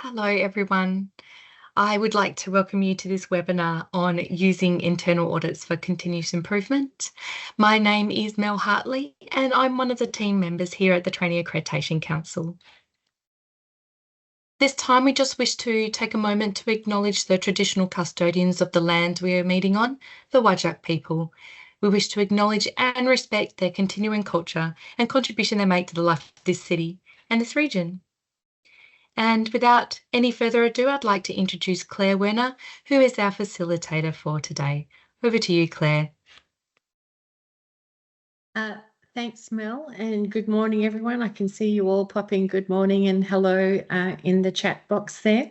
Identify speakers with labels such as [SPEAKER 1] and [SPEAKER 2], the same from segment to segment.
[SPEAKER 1] Hello, everyone. I would like to welcome you to this webinar on using internal audits for continuous improvement. My name is Mel Hartley, and I'm one of the team members here at the Training Accreditation Council. This time, we just wish to take a moment to acknowledge the traditional custodians of the land we are meeting on, the Whadjuk people. We wish to acknowledge and respect their continuing culture and contribution they make to the life of this city and this region. And without any further ado, I'd like to introduce Claire Werner, who is our facilitator for today. Over to you, Claire.
[SPEAKER 2] Thanks, Mel, and good morning, everyone. I can see you all popping good morning and hello in the chat box there.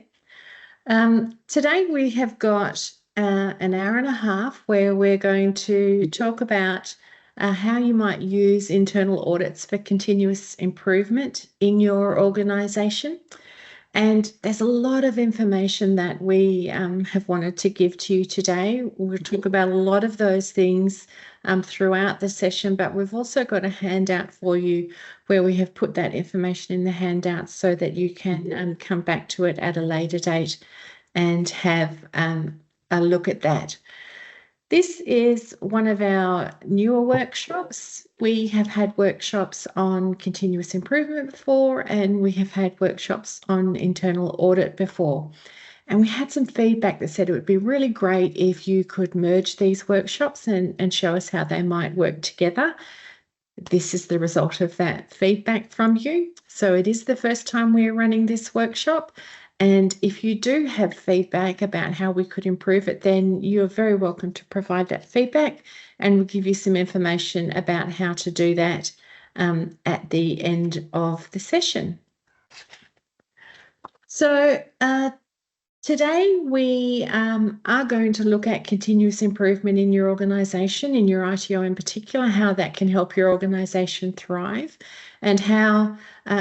[SPEAKER 2] Today we have got an hour and a half where we're going to talk about how you might use internal audits for continuous improvement in your organisation. And there's a lot of information that we have wanted to give to you today. We'll talk about a lot of those things throughout the session, but we've also got a handout for you where we have put that information in the handout so that you can come back to it at a later date and have a look at that. This is one of our newer workshops. We have had workshops on continuous improvement before, and we have had workshops on internal audit before. And we had some feedback that said it would be really great if you could merge these workshops and show us how they might work together. This is the result of that feedback from you. So it is the first time we're running this workshop. And if you do have feedback about how we could improve it, then you're very welcome to provide that feedback, and we'll give you some information about how to do that at the end of the session. So today we are going to look at continuous improvement in your organisation, in your ITO in particular, how that can help your organisation thrive, and how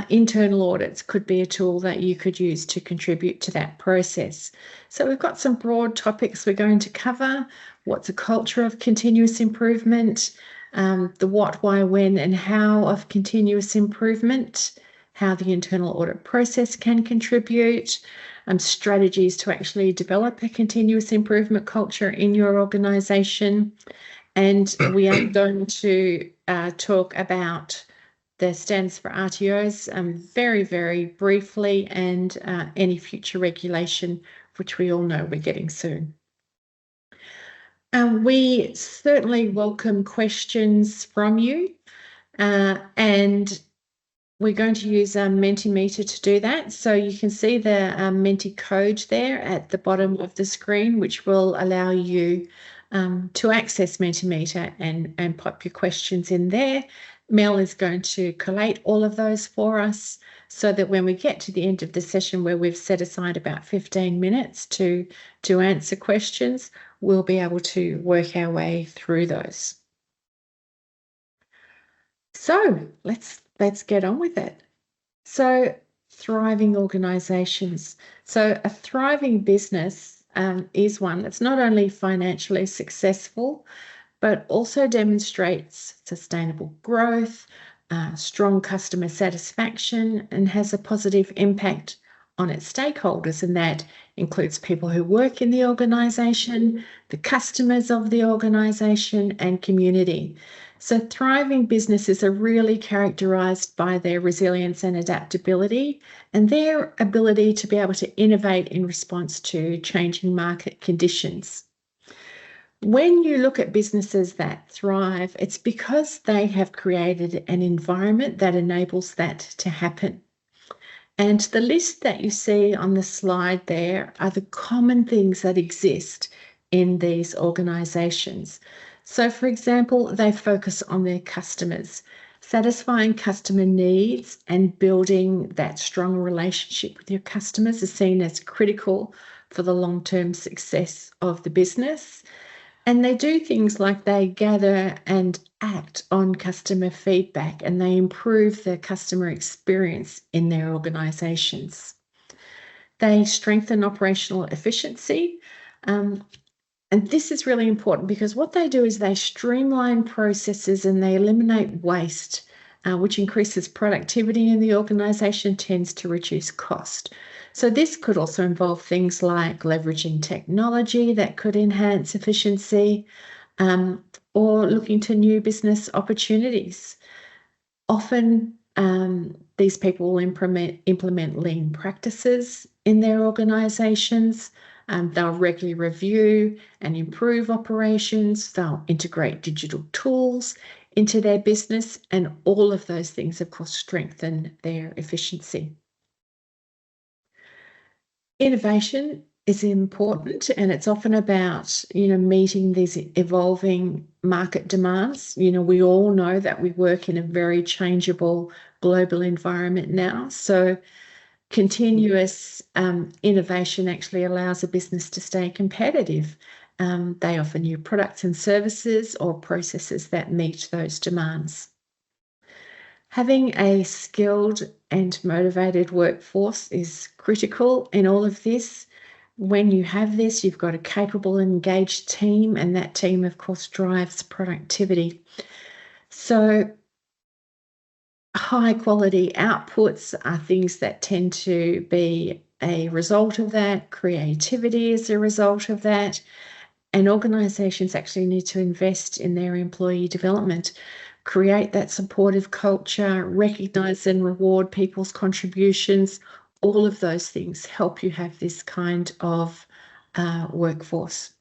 [SPEAKER 2] internal audits could be a tool that you could use to contribute to that process. So we've got some broad topics we're going to cover. What's a culture of continuous improvement? The what, why, when, and how of continuous improvement, how the internal audit process can contribute, strategies to actually develop a continuous improvement culture in your organisation. And we are going to talk about the standards for RTOs very, very briefly, and any future regulation, which we all know we're getting soon. We certainly welcome questions from you, and we're going to use Mentimeter to do that. So you can see the Menti code there at the bottom of the screen, which will allow you to access Mentimeter and pop your questions in there. Mel is going to collate all of those for us so that when we get to the end of the session, where we've set aside about 15 minutes to answer questions, we'll be able to work our way through those. So let's get on with it. So thriving organisations. So a thriving business is one that's not only financially successful, but also demonstrates sustainable growth, strong customer satisfaction, and has a positive impact on its stakeholders, and that includes people who work in the organisation, the customers of the organisation, and community. So thriving businesses are really characterised by their resilience and adaptability, and their ability to be able to innovate in response to changing market conditions. When you look at businesses that thrive, it's because they have created an environment that enables that to happen. And the list that you see on the slide there are the common things that exist in these organisations. So, for example, they focus on their customers. Satisfying customer needs and building that strong relationship with your customers is seen as critical for the long-term success of the business. And they do things like they gather and act on customer feedback, and they improve the customer experience in their organisations. They strengthen operational efficiency. And this is really important because what they do is they streamline processes and they eliminate waste which increases productivity in the organisation, tends to reduce cost. So this could also involve things like leveraging technology that could enhance efficiency, or looking to new business opportunities. Often these people will implement lean practices in their organisations. They'll regularly review and improve operations. They'll integrate digital tools into their business, and all of those things, of course, strengthen their efficiency. Innovation is important, and it's often about, meeting these evolving market demands. We all know that we work in a very changeable global environment now. So continuous innovation actually allows a business to stay competitive. They offer new products and services or processes that meet those demands. Having a skilled and motivated workforce is critical in all of this. When you have this, you've got a capable and engaged team, and that team, of course, drives productivity. So high quality outputs are things that tend to be a result of that. Creativity is a result of that. And organisations actually need to invest in their employee development, create that supportive culture, recognise and reward people's contributions. All of those things help you have this kind of workforce.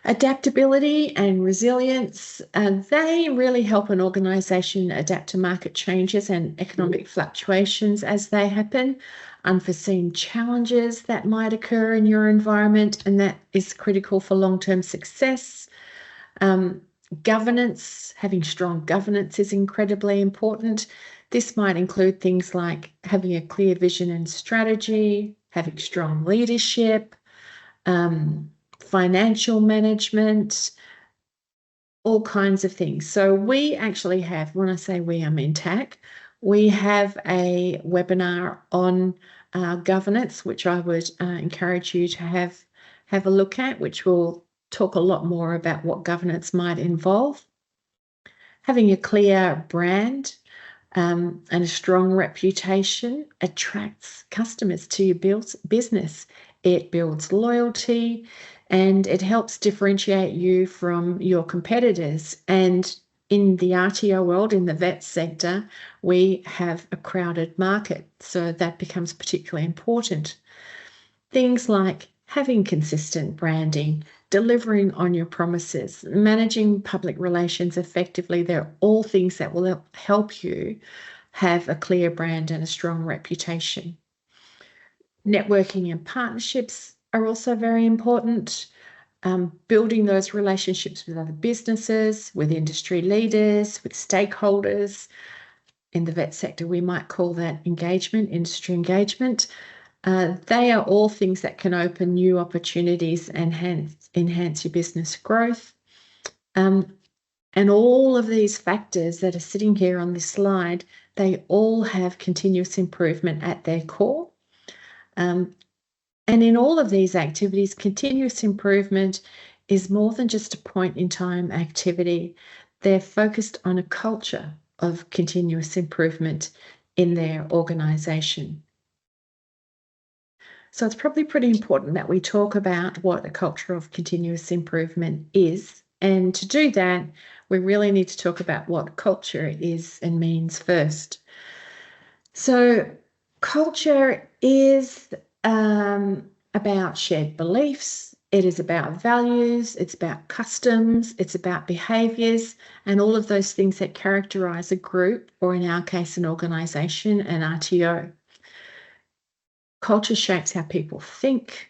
[SPEAKER 2] Adaptability and resilience, they really help an organisation adapt to market changes and economic fluctuations as they happen, unforeseen challenges that might occur in your environment, and that is critical for long-term success. Governance, having strong governance is incredibly important. This might include things like having a clear vision and strategy, having strong leadership, financial management, all kinds of things. So we actually have, when I say we, I mean TAC, we have a webinar on governance, which I would encourage you to have a look at, which will talk a lot more about what governance might involve. Having a clear brand and a strong reputation attracts customers to your business. It builds loyalty, and it helps differentiate you from your competitors. And in the RTO world, in the vet sector, we have a crowded market, so that becomes particularly important. Things like having consistent branding, delivering on your promises, managing public relations effectively, they're all things that will help you have a clear brand and a strong reputation. Networking and partnerships are also very important. Building those relationships with other businesses, with industry leaders, with stakeholders. In the vet sector, we might call that engagement, industry engagement. They are all things that can open new opportunities and enhance your business growth. And all of these factors that are sitting here on this slide, they all have continuous improvement at their core. And in all of these activities, continuous improvement is more than just a point-in-time activity. They're focused on a culture of continuous improvement in their organisation. So it's probably pretty important that we talk about what a culture of continuous improvement is. And to do that, we really need to talk about what culture is and means first. So culture is about shared beliefs, it is about values, it's about customs, it's about behaviours, and all of those things that characterise a group, or in our case, an organisation, an RTO. Culture shapes how people think,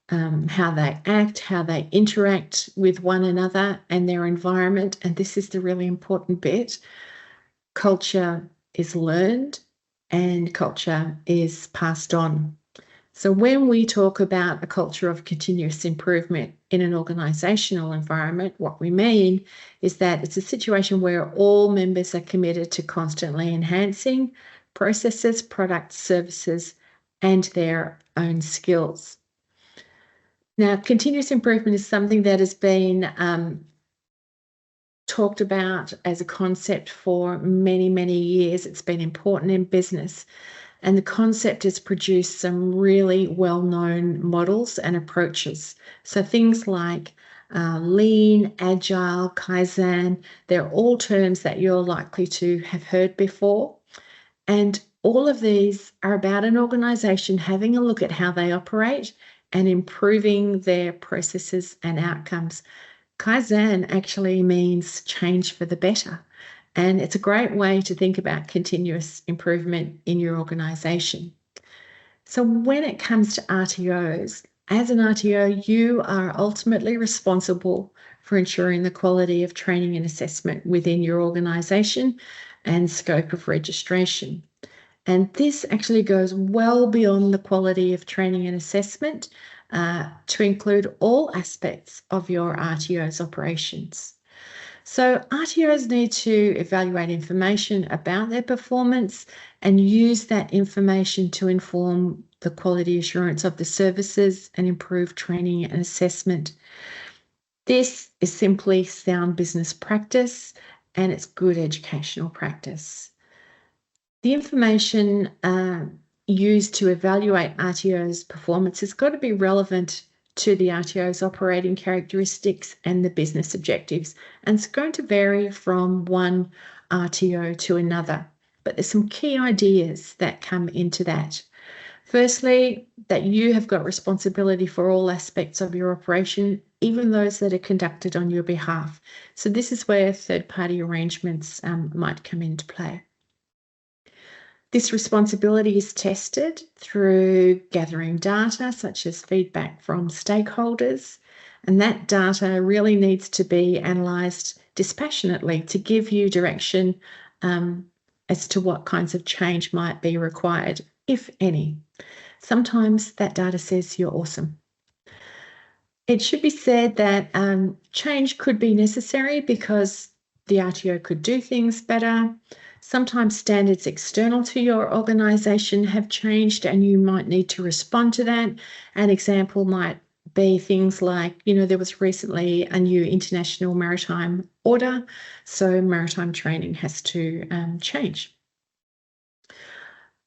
[SPEAKER 2] how they act, how they interact with one another and their environment, and this is the really important bit. Culture is learned and culture is passed on. So when we talk about a culture of continuous improvement in an organisational environment, what we mean is that it's a situation where all members are committed to constantly enhancing processes, products, services, and their own skills. Now, continuous improvement is something that has been talked about as a concept for many, many years. It's been important in business. And the concept has produced some really well-known models and approaches. So things like lean, agile, Kaizen, they're all terms that you're likely to have heard before. And all of these are about an organisation having a look at how they operate and improving their processes and outcomes. Kaizen actually means change for the better. And it's a great way to think about continuous improvement in your organisation. So when it comes to RTOs, as an RTO, you are ultimately responsible for ensuring the quality of training and assessment within your organisation and scope of registration. And this actually goes well beyond the quality of training and assessment to include all aspects of your RTO's operations. So RTOs need to evaluate information about their performance and use that information to inform the quality assurance of the services and improve training and assessment. This is simply sound business practice and it's good educational practice. The information used to evaluate RTO's performance has got to be relevant to the RTO's operating characteristics and the business objectives, and it's going to vary from one RTO to another. But there's some key ideas that come into that. Firstly, that you have got responsibility for all aspects of your operation, even those that are conducted on your behalf. So this is where third-party arrangements might come into play. This responsibility is tested through gathering data, such as feedback from stakeholders, and that data really needs to be analysed dispassionately to give you direction as to what kinds of change might be required, if any. Sometimes that data says you're awesome. It should be said that change could be necessary because the RTO could do things better. Sometimes standards external to your organisation have changed and you might need to respond to that. An example might be things like, there was recently a new international maritime order, so maritime training has to change.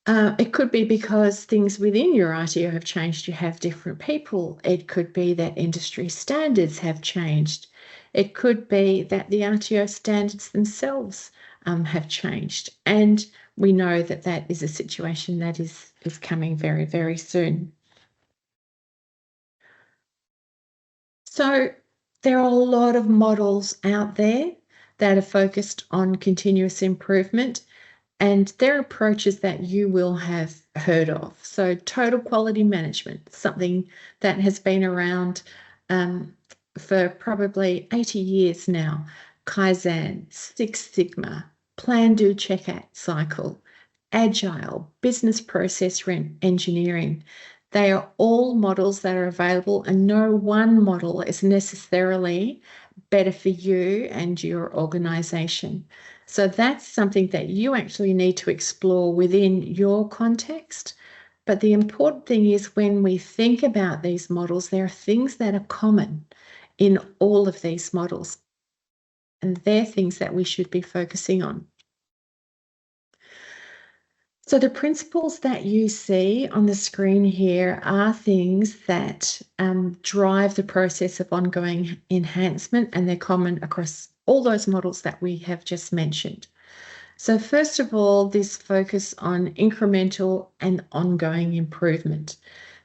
[SPEAKER 2] It could be because things within your RTO have changed. You have different people. It could be that industry standards have changed. It could be that the RTO standards themselves have changed. And we know that that is a situation that is coming very, very soon. So there are a lot of models out there that are focused on continuous improvement. And they're approaches that you will have heard of. So total quality management, something that has been around for probably 80 years now. Kaizen, Six Sigma, plan, do, check, act cycle, agile, business process engineering. They are all models that are available and no one model is necessarily better for you and your organisation. So that's something that you actually need to explore within your context. But the important thing is when we think about these models, there are things that are common in all of these models. And they're things that we should be focusing on. So the principles that you see on the screen here are things that drive the process of ongoing enhancement, and they're common across all those models that we have just mentioned. So first of all, this focus on incremental and ongoing improvement.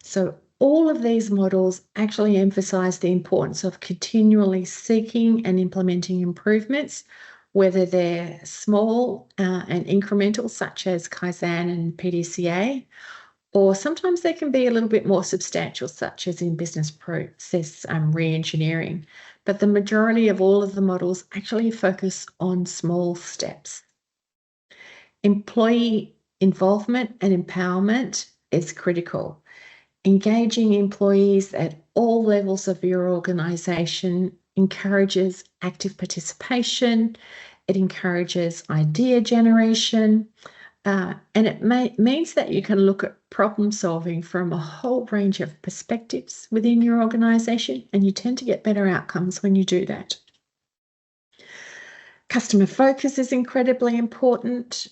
[SPEAKER 2] So all of these models actually emphasize the importance of continually seeking and implementing improvements, whether they're small and incremental, such as Kaizen and PDCA, or sometimes they can be a little bit more substantial, such as in business process re-engineering. But the majority of all of the models actually focus on small steps. Employee involvement and empowerment is critical. Engaging employees at all levels of your organisation encourages active participation, it encourages idea generation, and it means that you can look at problem solving from a whole range of perspectives within your organisation, and you tend to get better outcomes when you do that. Customer focus is incredibly important.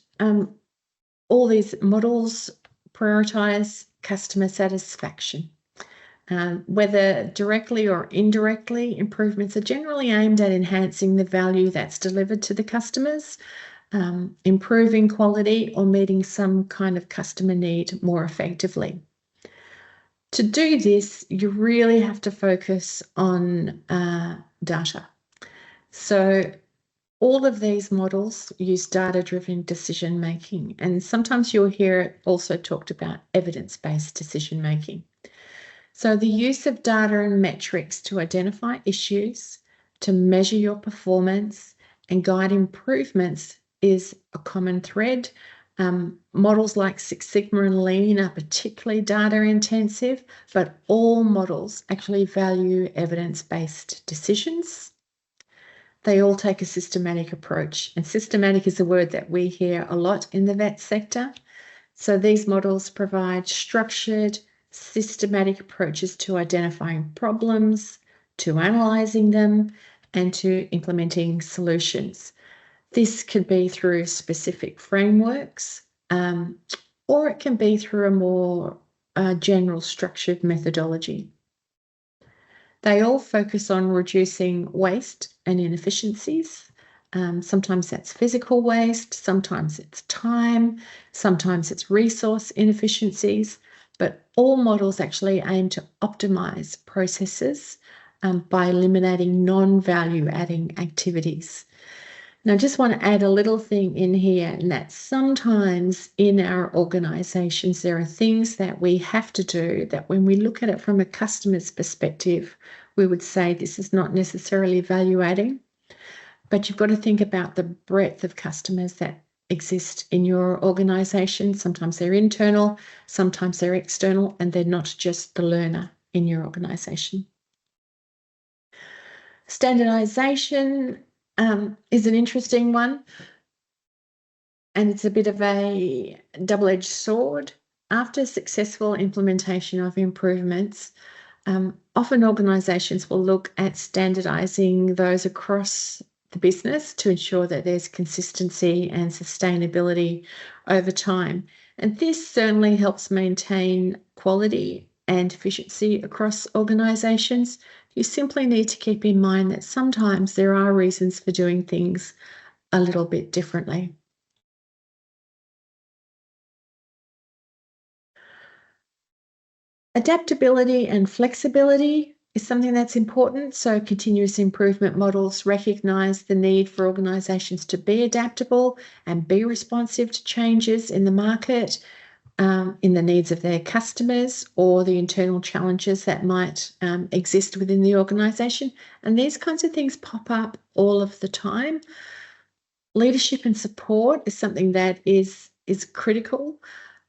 [SPEAKER 2] All these models prioritise customer satisfaction. Whether directly or indirectly, improvements are generally aimed at enhancing the value that's delivered to the customers, improving quality, or meeting some kind of customer need more effectively. To do this, you really have to focus on data. So all of these models use data-driven decision-making, and sometimes you'll hear it also talked about evidence-based decision-making. So the use of data and metrics to identify issues, to measure your performance, and guide improvements is a common thread. Models like Six Sigma and Lean are particularly data intensive, but all models actually value evidence-based decisions. They all take a systematic approach, and systematic is a word that we hear a lot in the vet sector. So these models provide structured, systematic approaches to identifying problems, to analysing them, and to implementing solutions. This could be through specific frameworks, or it can be through a more general structured methodology. They all focus on reducing waste and inefficiencies. Sometimes that's physical waste, sometimes it's time, sometimes it's resource inefficiencies, but all models actually aim to optimise processes by eliminating non-value adding activities. Now, I just want to add a little thing in here, and that sometimes in our organisations there are things that we have to do that when we look at it from a customer's perspective, we would say this is not necessarily value adding. But you've got to think about the breadth of customers that exist in your organisation. Sometimes they're internal, sometimes they're external, and they're not just the learner in your organisation. Standardisation is an interesting one, and it's a bit of a double-edged sword. After successful implementation of improvements, often organisations will look at standardising those across the business to ensure that there's consistency and sustainability over time. And this certainly helps maintain quality and efficiency across organisations. You simply need to keep in mind that sometimes there are reasons for doing things a little bit differently. Adaptability and flexibility is something that's important. So continuous improvement models recognise the need for organisations to be adaptable and be responsive to changes in the market, in the needs of their customers or the internal challenges that might exist within the organisation. And these kinds of things pop up all of the time. Leadership and support is something that is critical.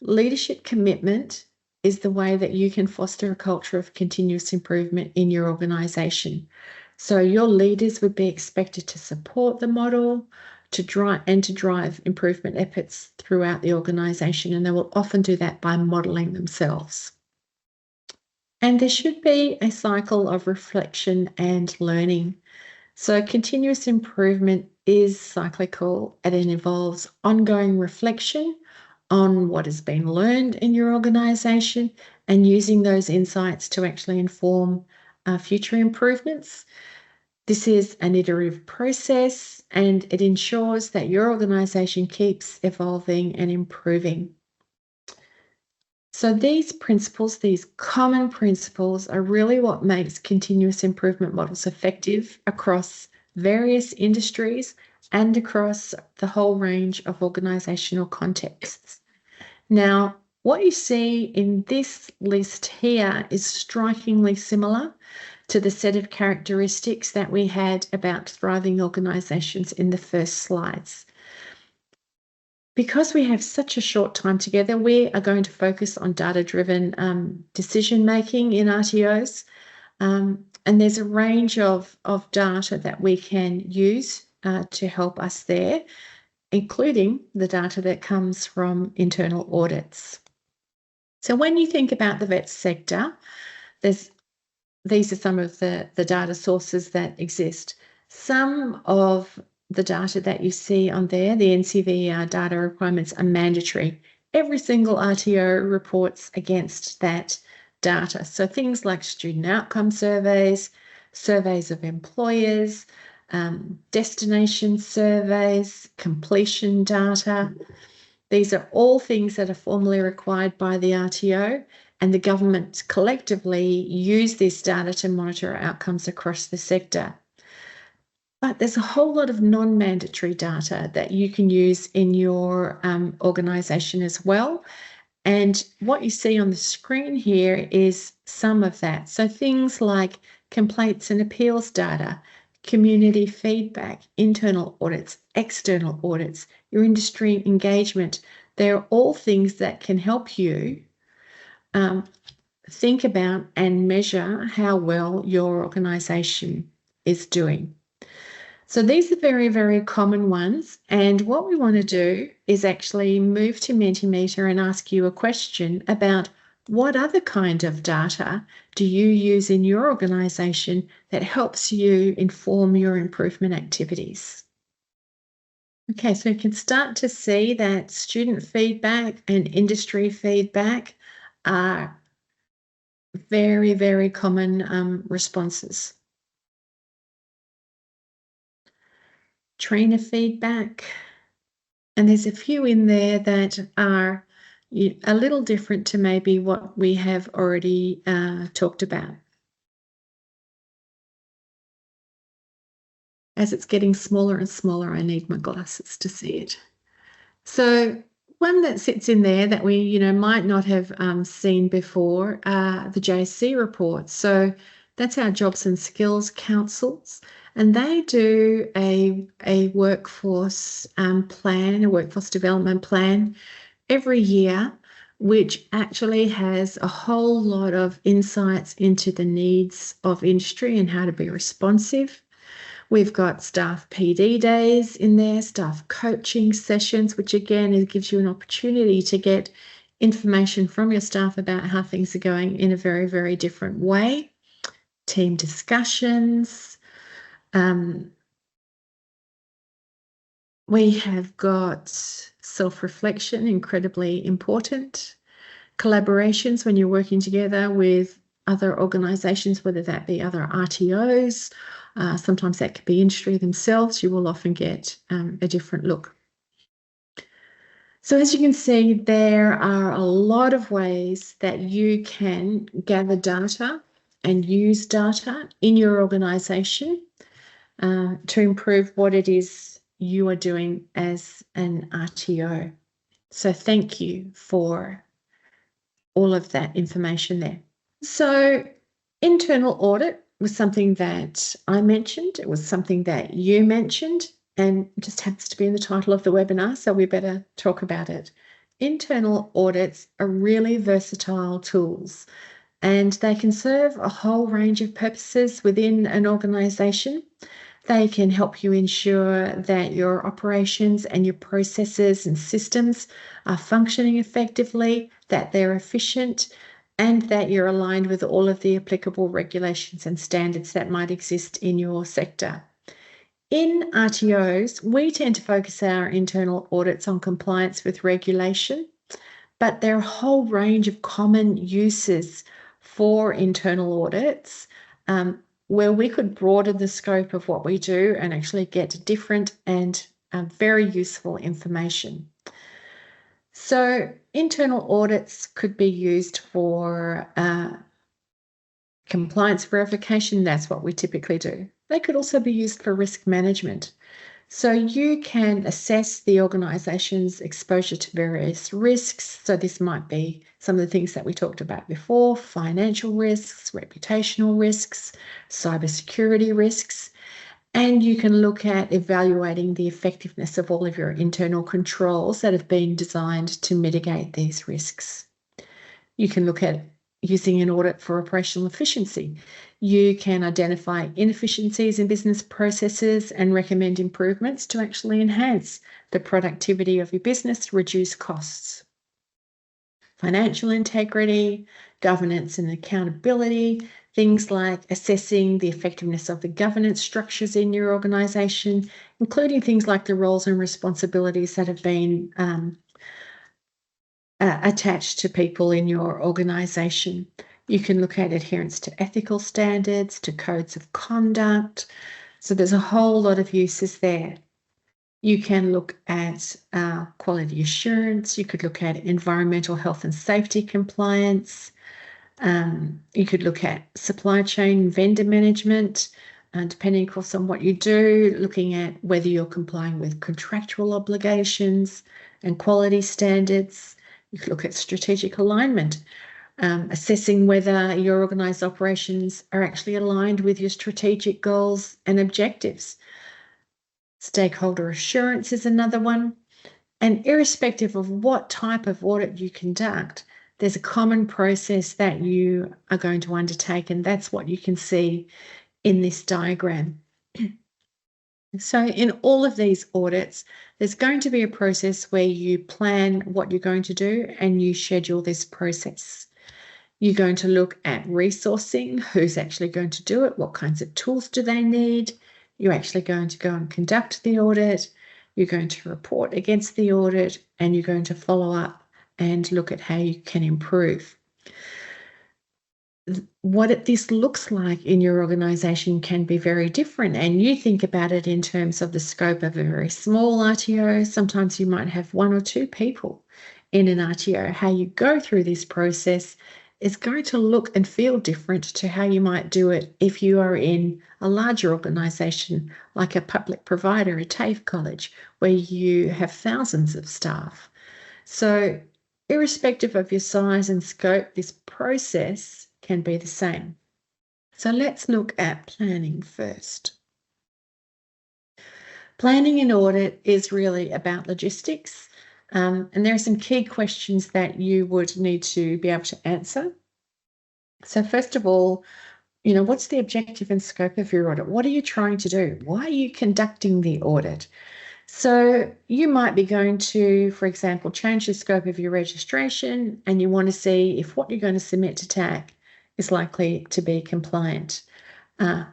[SPEAKER 2] Leadership commitment is the way that you can foster a culture of continuous improvement in your organisation. So your leaders would be expected to support the model, to drive improvement efforts throughout the organisation, and they will often do that by modelling themselves. And there should be a cycle of reflection and learning. So continuous improvement is cyclical and it involves ongoing reflection on what has been learned in your organisation and using those insights to actually inform future improvements. This is an iterative process and it ensures that your organisation keeps evolving and improving. So these principles, these common principles, are really what makes continuous improvement models effective across various industries and across the whole range of organisational contexts. Now, what you see in this list here is strikingly similar to the set of characteristics that we had about thriving organisations in the first slides. Because we have such a short time together, we are going to focus on data-driven decision-making in RTOs. And there's a range of data that we can use to help us there, including the data that comes from internal audits. So when you think about the vet sector, these are some of the data sources that exist. Some of the data that you see on there, the NCVER data requirements are mandatory. Every single RTO reports against that data. So things like student outcome surveys, surveys of employers, destination surveys, completion data. These are all things that are formally required by the RTO, and the government collectively use this data to monitor outcomes across the sector. But there's a whole lot of non-mandatory data that you can use in your organisation as well. And what you see on the screen here is some of that. So things like complaints and appeals data, community feedback, internal audits, external audits, your industry engagement. They're all things that can help you think about and measure how well your organisation is doing. So these are very, very common ones. And what we want to do is actually move to Mentimeter and ask you a question about what other kind of data do you use in your organisation that helps you inform your improvement activities. Okay, so you can start to see that student feedback and industry feedback are very, very common responses. Trainer feedback, and there's a few in there that are a little different to maybe what we have already talked about. As it's getting smaller and smaller, I need my glasses to see it. So one that sits in there that we might not have seen before are the JC reports. So that's our Jobs and Skills Councils, and they do a workforce plan, a workforce development plan every year, which actually has a whole lot of insights into the needs of industry and how to be responsive. We've got staff PD days in there, staff coaching sessions, which again, it gives you an opportunity to get information from your staff about how things are going in a very, very different way. Team discussions. We have got self-reflection, incredibly important. Collaborations when you're working together with other organisations, whether that be other RTOs, sometimes that could be industry themselves, you will often get a different look. So as you can see, there are a lot of ways that you can gather data and use data in your organisation to improve what it is you are doing as an RTO. So thank you for all of that information there. So internal audit was something that I mentioned. It was something that you mentioned, and it just happens to be in the title of the webinar, so we better talk about it. Internal audits are really versatile tools, and they can serve a whole range of purposes within an organisation. They can help you ensure that your operations and your processes and systems are functioning effectively, that they're efficient, and that you're aligned with all of the applicable regulations and standards that might exist in your sector. In RTOs, we tend to focus our internal audits on compliance with regulation, but there are a whole range of common uses for internal audits where we could broaden the scope of what we do and actually get different and very useful information. So internal audits could be used for compliance verification. That's what we typically do. They could also be used for risk management. So you can assess the organisation's exposure to various risks. So this might be some of the things that we talked about before: financial risks, reputational risks, cybersecurity risks. And you can look at evaluating the effectiveness of all of your internal controls that have been designed to mitigate these risks. You can look at using an audit for operational efficiency. You can identify inefficiencies in business processes and recommend improvements to actually enhance the productivity of your business, reduce costs. Financial integrity, governance and accountability. Things like assessing the effectiveness of the governance structures in your organisation, including things like the roles and responsibilities that have been attached to people in your organisation. You can look at adherence to ethical standards, to codes of conduct. So there's a whole lot of uses there. You can look at quality assurance. You could look at environmental health and safety compliance. You could look at supply chain vendor management, depending, of course, on what you do, looking at whether you're complying with contractual obligations and quality standards. You could look at strategic alignment, assessing whether your organised operations are actually aligned with your strategic goals and objectives. Stakeholder assurance is another one. And irrespective of what type of audit you conduct, there's a common process that you are going to undertake, and that's what you can see in this diagram. So in all of these audits, there's going to be a process where you plan what you're going to do and you schedule this process. You're going to look at resourcing, who's actually going to do it, what kinds of tools do they need. You're actually going to go and conduct the audit. You're going to report against the audit, and you're going to follow up and look at how you can improve. What this looks like in your organisation can be very different, and you think about it in terms of the scope of a very small RTO. Sometimes you might have 1 or 2 people in an RTO. How you go through this process is going to look and feel different to how you might do it if you are in a larger organisation like a public provider, a TAFE college, where you have thousands of staff. So irrespective of your size and scope, this process can be the same. So let's look at planning first. Planning in audit is really about logistics. And there are some key questions that you would need to be able to answer. So first of all, what's the objective and scope of your audit? What are you trying to do? Why are you conducting the audit? So you might be going to, for example, change the scope of your registration, and you want to see if what you're going to submit to TAC is likely to be compliant.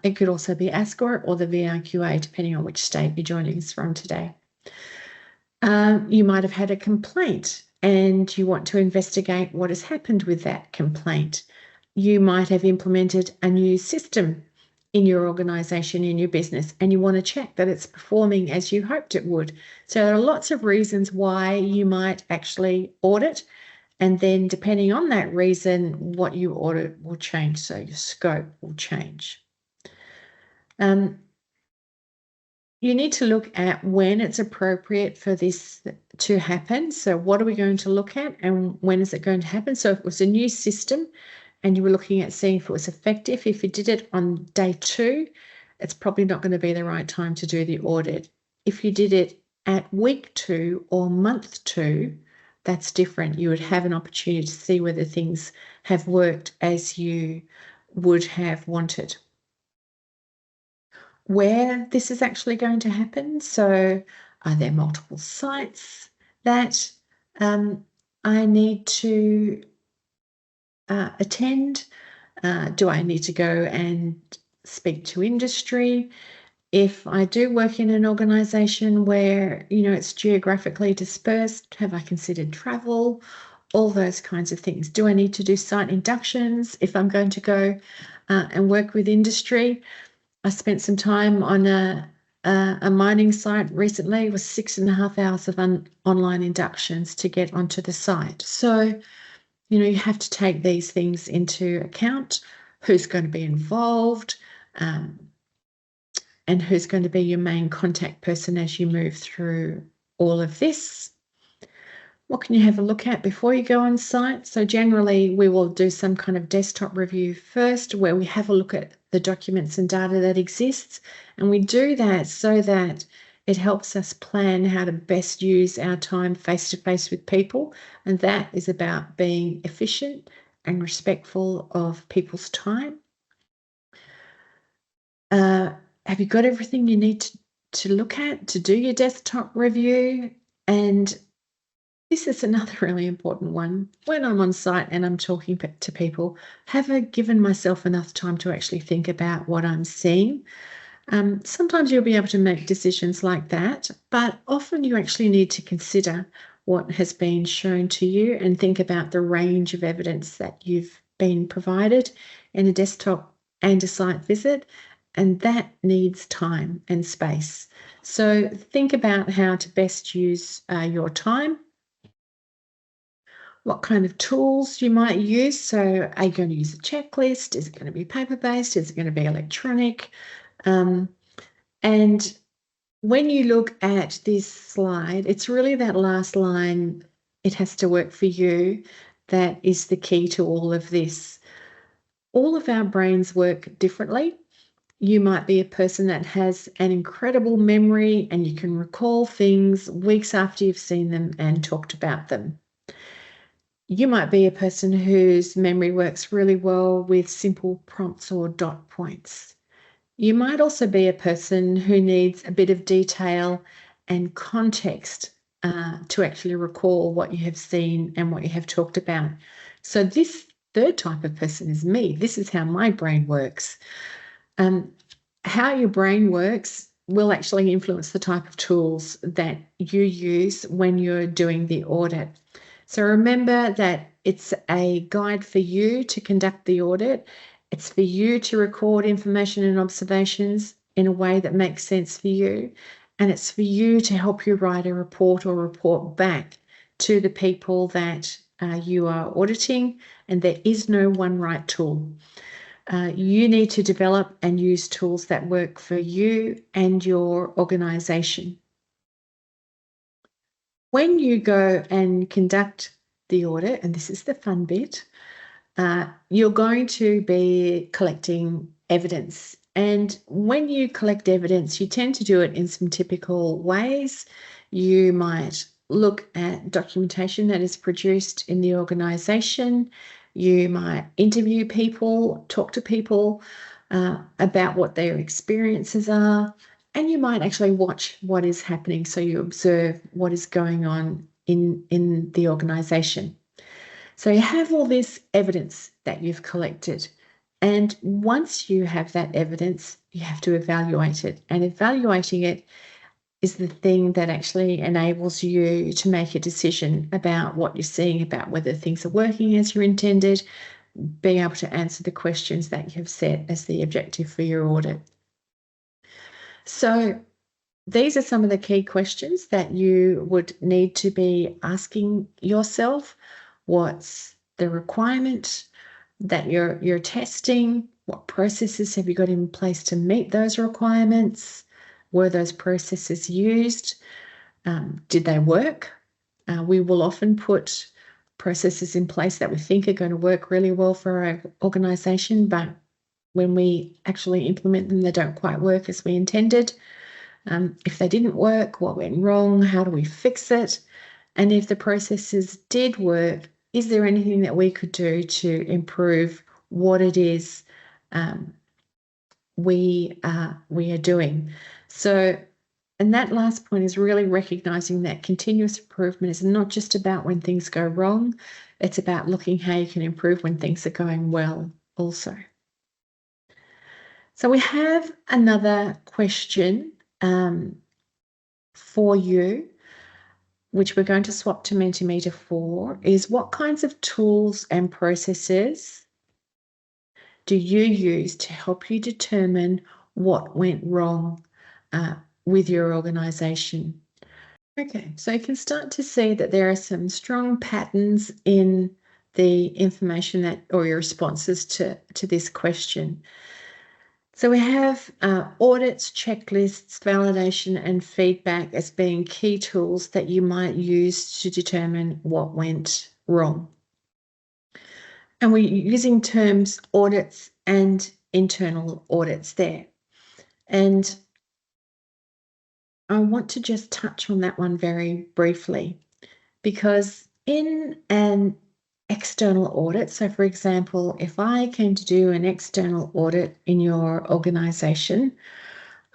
[SPEAKER 2] It could also be ASCOR or the VRQA, depending on which state you're joining us from today. You might have had a complaint and you want to investigate what has happened with that complaint. You might have implemented a new system in your organisation, in your business, and you want to check that it's performing as you hoped it would. So there are lots of reasons why you might actually audit, and then depending on that reason, what you audit will change, so your scope will change. You need to look at when it's appropriate for this to happen. So what are we going to look at and when is it going to happen? So if it was a new system and you were looking at seeing if it was effective, if you did it on day 2, it's probably not going to be the right time to do the audit. If you did it at week 2 or month 2, that's different. You would have an opportunity to see whether things have worked as you would have wanted. Where this is actually going to happen. So are there multiple sites that I need to attend? Do I need to go and speak to industry? If I do work in an organisation where, it's geographically dispersed, have I considered travel? All those kinds of things. Do I need to do site inductions if I'm going to go and work with industry? I spent some time on a mining site recently. It was 6.5 hours of online inductions to get onto the site. So, you have to take these things into account. Who's going to be involved, and who's going to be your main contact person as you move through all of this. What can you have a look at before you go on site? So generally we will do some kind of desktop review first where we have a look at the documents and data that exists, and we do that so that it helps us plan how to best use our time face-to-face with people, and that is about being efficient and respectful of people's time. Have you got everything you need to look at to do your desktop review? And This is another really important one. When I'm on site and I'm talking to people, have I given myself enough time to actually think about what I'm seeing? Sometimes you'll be able to make decisions like that, but often you actually need to consider what has been shown to you and think about the range of evidence that you've been provided in a desktop and a site visit, and that needs time and space. So think about how to best use your time, what kind of tools you might use. So are you going to use a checklist? Is it going to be paper-based? Is it going to be electronic? And when you look at this slide, it's really that last line, it has to work for you, that is the key to all of this. All of our brains work differently. You might be a person that has an incredible memory and you can recall things weeks after you've seen them and talked about them. You might be a person whose memory works really well with simple prompts or dot points. You might also be a person who needs a bit of detail and context to actually recall what you have seen and what you have talked about. So this third type of person is me. This is how my brain works. How your brain works will actually influence the type of tools that you use when you're doing the audit. So remember that it's a guide for you to conduct the audit. It's for you to record information and observations in a way that makes sense for you. And it's for you to help you write a report or report back to the people that you are auditing. And there is no one right tool. You need to develop and use tools that work for you and your organisation. When you go and conduct the audit, and this is the fun bit, you're going to be collecting evidence. And when you collect evidence, you tend to do it in some typical ways. You might look at documentation that is produced in the organisation. You might interview people, talk to people about what their experiences are, and you might actually watch what is happening. So you observe what is going on in the organisation. So you have all this evidence that you've collected. And once you have that evidence, you have to evaluate it. And evaluating it is the thing that actually enables you to make a decision about what you're seeing, about whether things are working as you intended, being able to answer the questions that you have set as the objective for your audit. So these are some of the key questions that you would need to be asking yourself. What's the requirement that you're testing? What processes have you got in place to meet those requirements? Were those processes used? Did they work? We will often put processes in place that we think are going to work really well for our organisation, but when we actually implement them, they don't quite work as we intended. If they didn't work, what went wrong? How do we fix it? And if the processes did work, is there anything that we could do to improve what it is we are doing? So, and that last point is really recognizing that continuous improvement is not just about when things go wrong, it's about looking how you can improve when things are going well also. So we have another question for you, which we're going to swap to Mentimeter for, is what kinds of tools and processes do you use to help you determine what went wrong with your organisation? Okay, so you can start to see that there are some strong patterns in the information that, or your responses to this question. So we have audits, checklists, validation, and feedback as being key tools that you might use to determine what went wrong. And we're using terms audits and internal audits there. And I want to just touch on that one very briefly, because in an external audit, so for example, if I came to do an external audit in your organisation,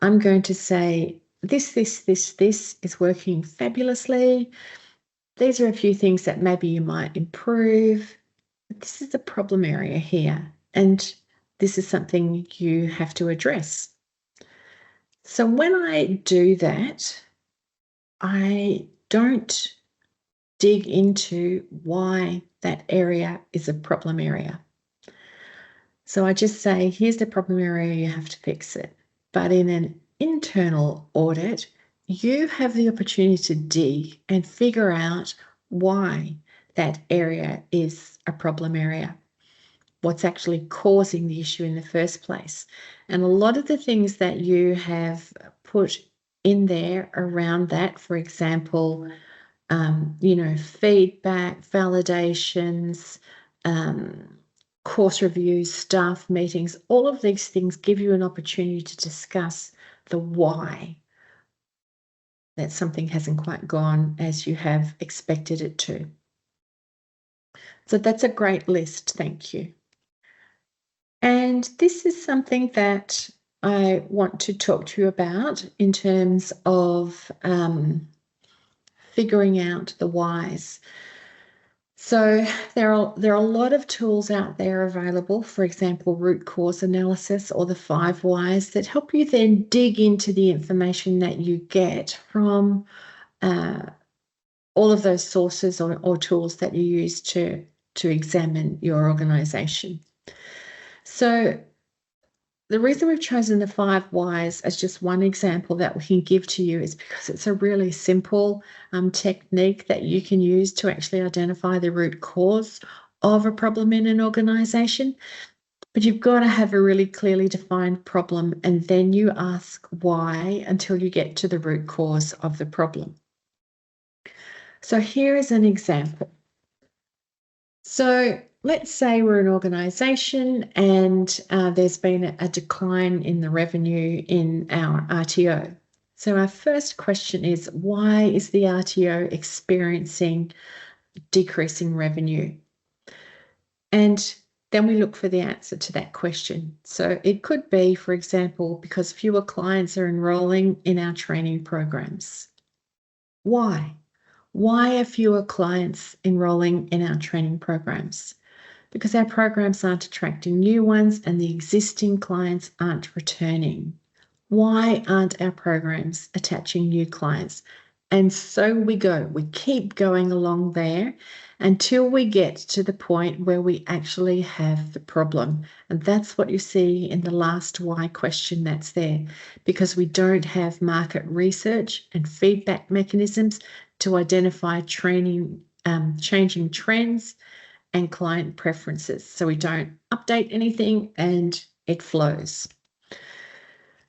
[SPEAKER 2] I'm going to say, this is working fabulously. these are a few things that maybe you might improve. But this is a problem area here, and this is something you have to address. So when I do that, I don't dig into why that area is a problem area. So I just say, here's the problem area, you have to fix it. But in an internal audit, you have the opportunity to dig and figure out why that area is a problem area, what's actually causing the issue in the first place. And a lot of the things that you have put in there around that, for example, feedback, validations, course reviews, staff meetings, all of these things give you an opportunity to discuss the why that something hasn't quite gone as you have expected it to. So that's a great list, thank you. And this is something that I want to talk to you about in terms of figuring out the whys. So there are a lot of tools out there available, for example, root cause analysis or the 5 whys that help you then dig into the information that you get from all of those sources or tools that you use to examine your organization. So the reason we've chosen the 5 whys as just one example that we can give to you is because it's a really simple technique that you can use to actually identify the root cause of a problem in an organization. But you've got to have a really clearly defined problem, and then you ask why until you get to the root cause of the problem. So here is an example. So let's say we're an organisation and there's been a decline in the revenue in our RTO. So our first question is, why is the RTO experiencing decreasing revenue? And then we look for the answer to that question. So it could be, for example, because fewer clients are enrolling in our training programs. Why? Why are fewer clients enrolling in our training programs? Because our programs aren't attracting new ones and the existing clients aren't returning. Why aren't our programs attaching new clients? And so we go. We keep going along there until we get to the point where we actually have the problem. And that's what you see in the last why question that's there, because we don't have market research and feedback mechanisms to identify changing trends and client preferences. So we don't update anything and it flows.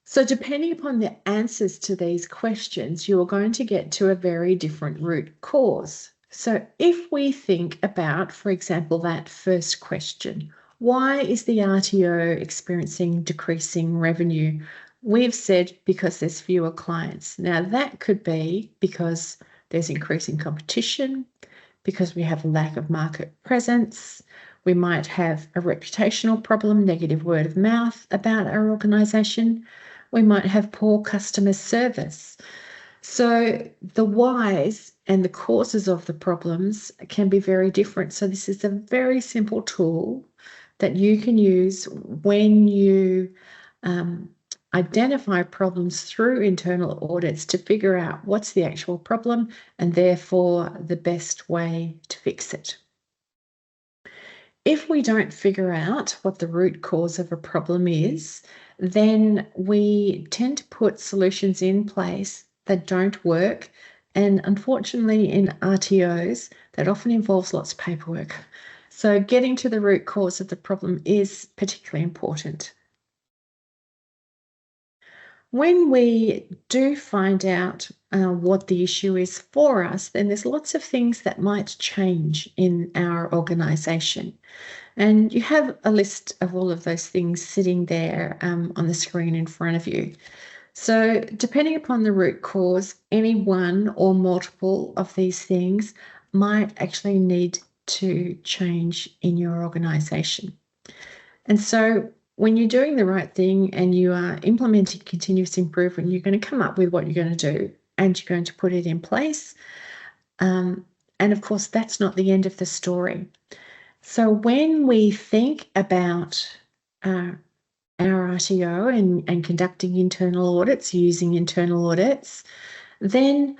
[SPEAKER 2] So depending upon the answers to these questions, you are going to get to a very different root cause. So if we think about, for example, that first question, why is the RTO experiencing decreasing revenue? We've said because there's fewer clients. Now that could be because there's increasing competition, because we have a lack of market presence. We might have a reputational problem, negative word of mouth about our organisation. We might have poor customer service. So the whys and the causes of the problems can be very different. So this is a very simple tool that you can use when you identify problems through internal audits to figure out what's the actual problem and therefore the best way to fix it. If we don't figure out what the root cause of a problem is, then we tend to put solutions in place that don't work. And unfortunately, in RTOs, that often involves lots of paperwork. So getting to the root cause of the problem is particularly important. When we do find out what the issue is for us, then there's lots of things that might change in our organisation. And you have a list of all of those things sitting there on the screen in front of you. So depending upon the root cause, any one or multiple of these things might actually need to change in your organisation. And so when you're doing the right thing and you are implementing continuous improvement, you're going to come up with what you're going to do and you're going to put it in place. And And of course, that's not the end of the story. So when we think about our RTO and conducting internal audits, using internal audits, then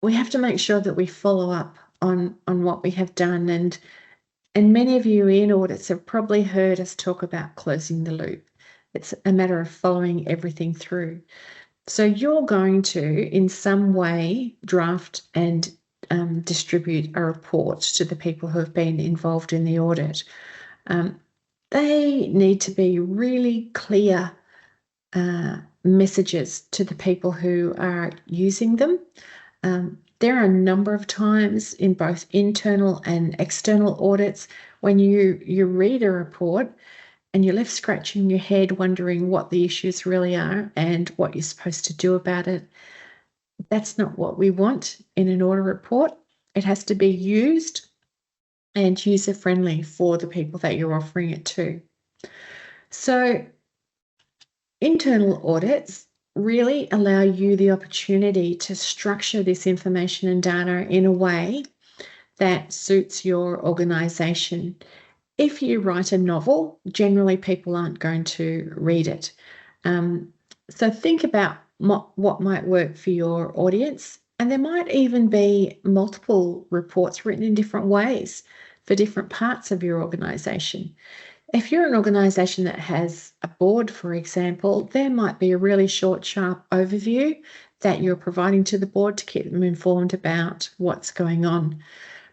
[SPEAKER 2] we have to make sure that we follow up on what we have done. And many of you in audits have probably heard us talk about closing the loop. It's a matter of following everything through. So you're going to, in some way, draft and distribute a report to the people who have been involved in the audit. They need to be really clear messages to the people who are using them. There are a number of times in both internal and external audits when you read a report and you're left scratching your head wondering what the issues really are and what you're supposed to do about it. That's not what we want in an audit report. It has to be used and user-friendly for the people that you're offering it to. So internal audits really allow you the opportunity to structure this information and data in a way that suits your organisation. If you write a novel, generally people aren't going to read it. So think about what might work for your audience. And there might even be multiple reports written in different ways for different parts of your organisation. If you're an organisation that has a board, for example, there might be a really short, sharp overview that you're providing to the board to keep them informed about what's going on.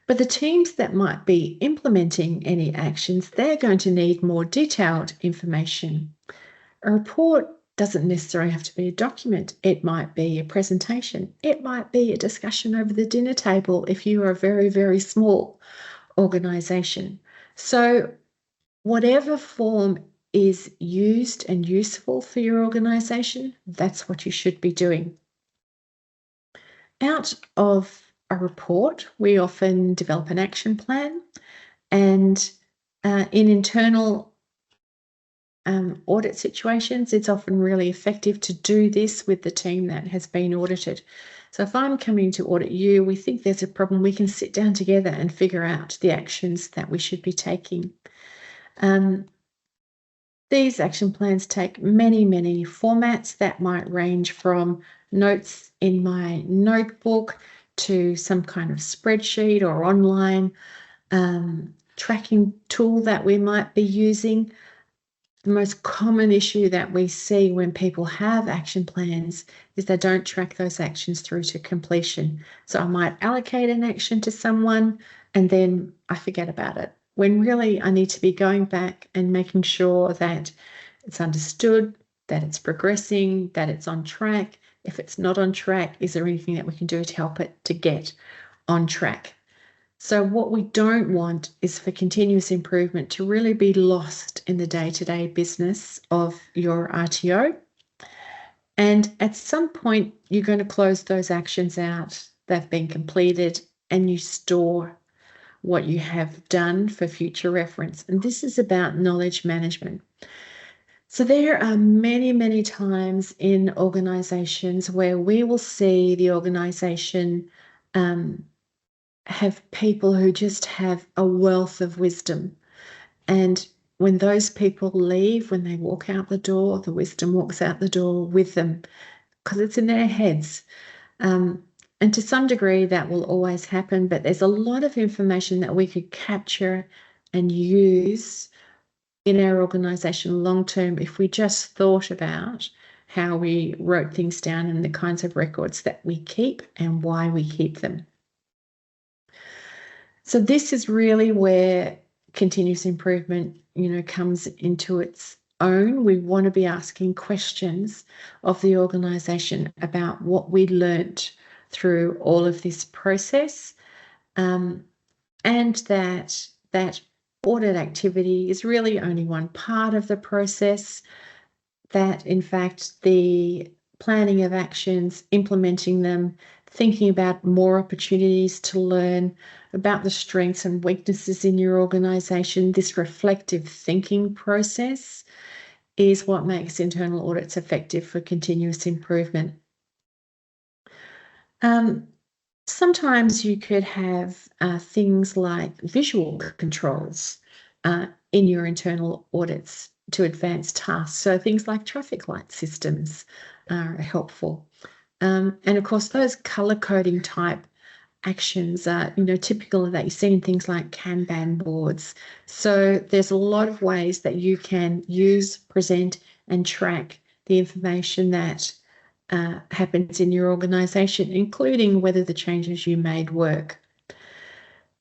[SPEAKER 2] But the teams that might be implementing any actions, they're going to need more detailed information. A report doesn't necessarily have to be a document. It might be a presentation. It might be a discussion over the dinner table if you are a very, very small organisation. So whatever form is used and useful for your organisation, that's what you should be doing. Out of a report, we often develop an action plan, and in internal audit situations, it's often really effective to do this with the team that has been audited. So if I'm coming to audit you, we think there's a problem, we can sit down together and figure out the actions that we should be taking. These action plans take many, many formats that might range from notes in my notebook to some kind of spreadsheet or online tracking tool that we might be using. The most common issue that we see when people have action plans is they don't track those actions through to completion. So I might allocate an action to someone and then I forget about it, when really I need to be going back and making sure that it's understood, that it's progressing, that it's on track. If it's not on track, is there anything that we can do to help it to get on track? So what we don't want is for continuous improvement to really be lost in the day-to-day business of your RTO. And at some point, you're going to close those actions out. They've been completed and you store what you have done for future reference. And this is about knowledge management. So there are many, many times in organizations where we will see the organization have people who just have a wealth of wisdom. And when those people leave, when they walk out the door, the wisdom walks out the door with them because it's in their heads. And to some degree, that will always happen, but there's a lot of information that we could capture and use in our organisation long term if we just thought about how we wrote things down and the kinds of records that we keep and why we keep them. So this is really where continuous improvement, comes into its own. We want to be asking questions of the organisation about what we learnt through all of this process, and that audit activity is really only one part of the process, that in fact the planning of actions, implementing them, thinking about more opportunities to learn about the strengths and weaknesses in your organisation, this reflective thinking process is what makes internal audits effective for continuous improvement. Sometimes you could have things like visual controls in your internal audits to advance tasks. So things like traffic light systems are helpful. And of course, those color coding type actions are, typical of that. You see in things like Kanban boards. So there's a lot of ways that you can use, present, and track the information that happens in your organization, including whether the changes you made work.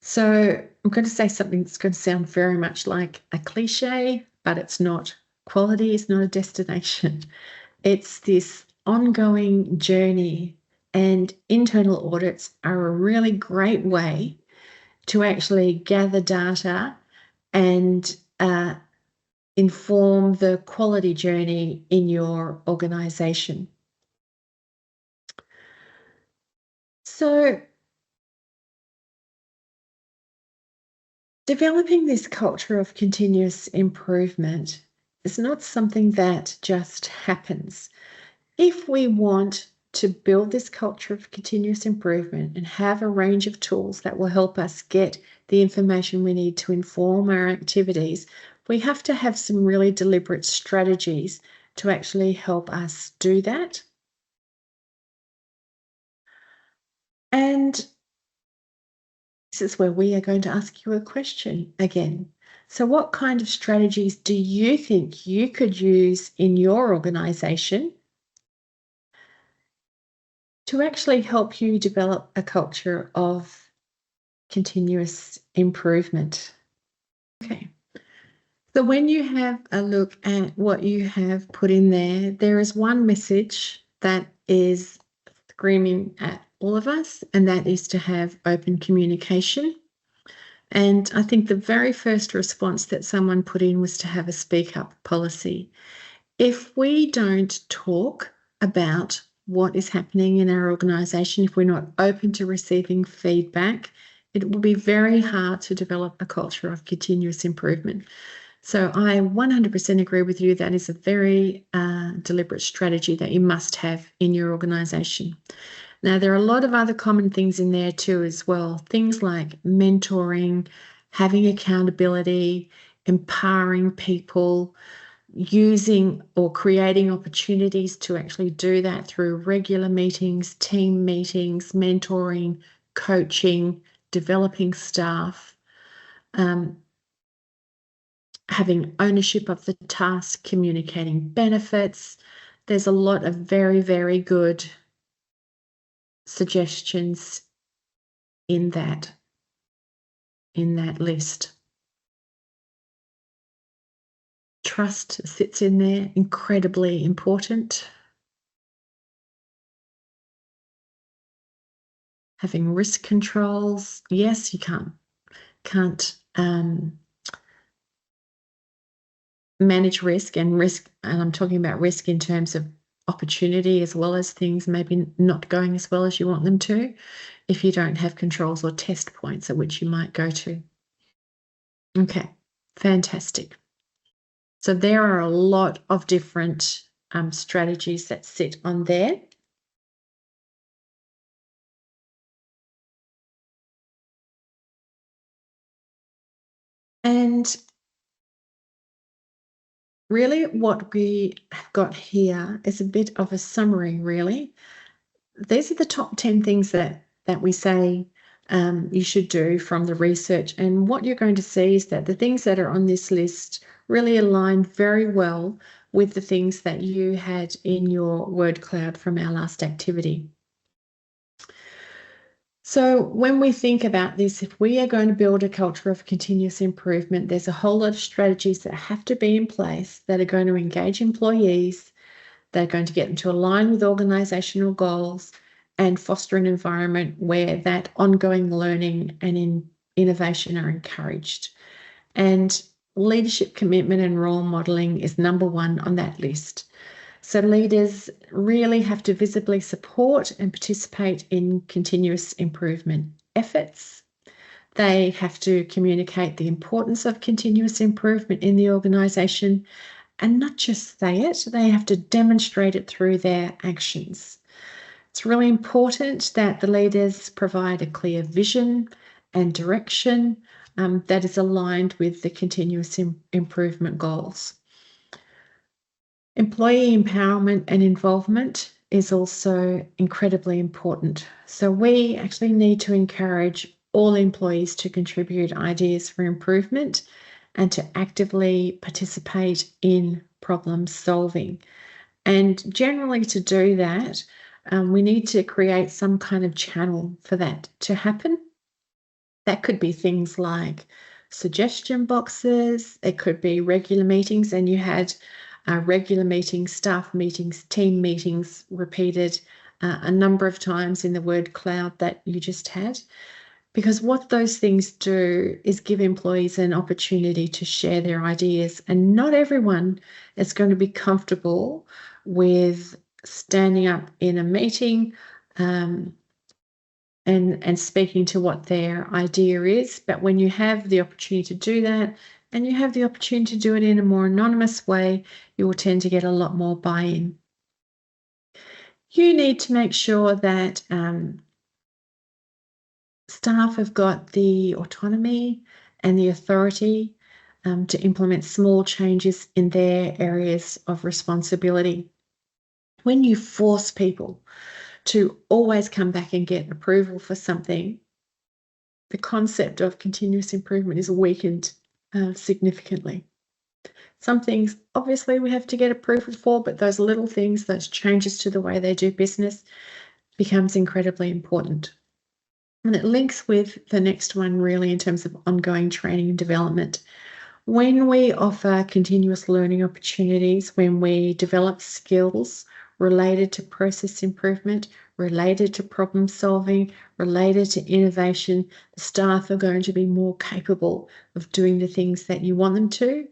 [SPEAKER 2] So I'm going to say something that's going to sound very much like a cliche, but it's not. Quality is not a destination. It's this ongoing journey, and internal audits are a really great way to actually gather data and inform the quality journey in your organization. So developing this culture of continuous improvement is not something that just happens. If we want to build this culture of continuous improvement and have a range of tools that will help us get the information we need to inform our activities, we have to have some really deliberate strategies to actually help us do that. And this is where we are going to ask you a question again. So what kind of strategies do you think you could use in your organisation to actually help you develop a culture of continuous improvement? Okay. So when you have a look at what you have put in there, there is one message that is screaming at all of us, and that is to have open communication. And I think the very first response that someone put in was to have a speak up policy. If we don't talk about what is happening in our organisation, if we're not open to receiving feedback, it will be very hard to develop a culture of continuous improvement. So I 100% agree with you. That is a very deliberate strategy that you must have in your organisation. Now, there are a lot of other common things in there too as well. Things like mentoring, having accountability, empowering people, using or creating opportunities to actually do that through regular meetings, team meetings, mentoring, coaching, developing staff, having ownership of the task, communicating benefits. There's a lot of very, very good suggestions in that list. Trust sits in there, incredibly important. Having risk controls. Yes, you can't manage risk, and I'm talking about risk in terms of opportunity as well as things maybe not going as well as you want them to, if you don't have controls or test points at which you might go to. Okay, fantastic. So there are a lot of different strategies that sit on there. And really what we have got here is a bit of a summary, really. These are the top 10 things that we say you should do from the research. And what you're going to see is that the things that are on this list really align very well with the things that you had in your word cloud from our last activity. So when we think about this, if we are going to build a culture of continuous improvement, there's a whole lot of strategies that have to be in place that are going to engage employees, they're going to get them to align with organisational goals and foster an environment where that ongoing learning and innovation are encouraged. And leadership commitment and role modelling is number one on that list. So leaders really have to visibly support and participate in continuous improvement efforts. They have to communicate the importance of continuous improvement in the organisation, and not just say it, they have to demonstrate it through their actions. It's really important that the leaders provide a clear vision and direction that is aligned with the continuous improvement goals. Employee empowerment and involvement is also incredibly important. So we actually need to encourage all employees to contribute ideas for improvement and to actively participate in problem solving. And generally to do that, we need to create some kind of channel for that to happen. That could be things like suggestion boxes, it could be regular meetings, and you had regular meetings, staff meetings, team meetings repeated a number of times in the word cloud that you just had. Because what those things do is give employees an opportunity to share their ideas, and not everyone is going to be comfortable with standing up in a meeting and speaking to what their idea is. But when you have the opportunity to do that, and you have the opportunity to do it in a more anonymous way, you will tend to get a lot more buy-in. You need to make sure that staff have got the autonomy and the authority to implement small changes in their areas of responsibility. When you force people to always come back and get approval for something, the concept of continuous improvement is weakened significantly. Some things, obviously, we have to get approval for, but those little things, those changes to the way they do business, becomes incredibly important. And it links with the next one, really, in terms of ongoing training and development. When we offer continuous learning opportunities, when we develop skills related to process improvement, related to problem solving, related to innovation, the staff are going to be more capable of doing the things that you want them to.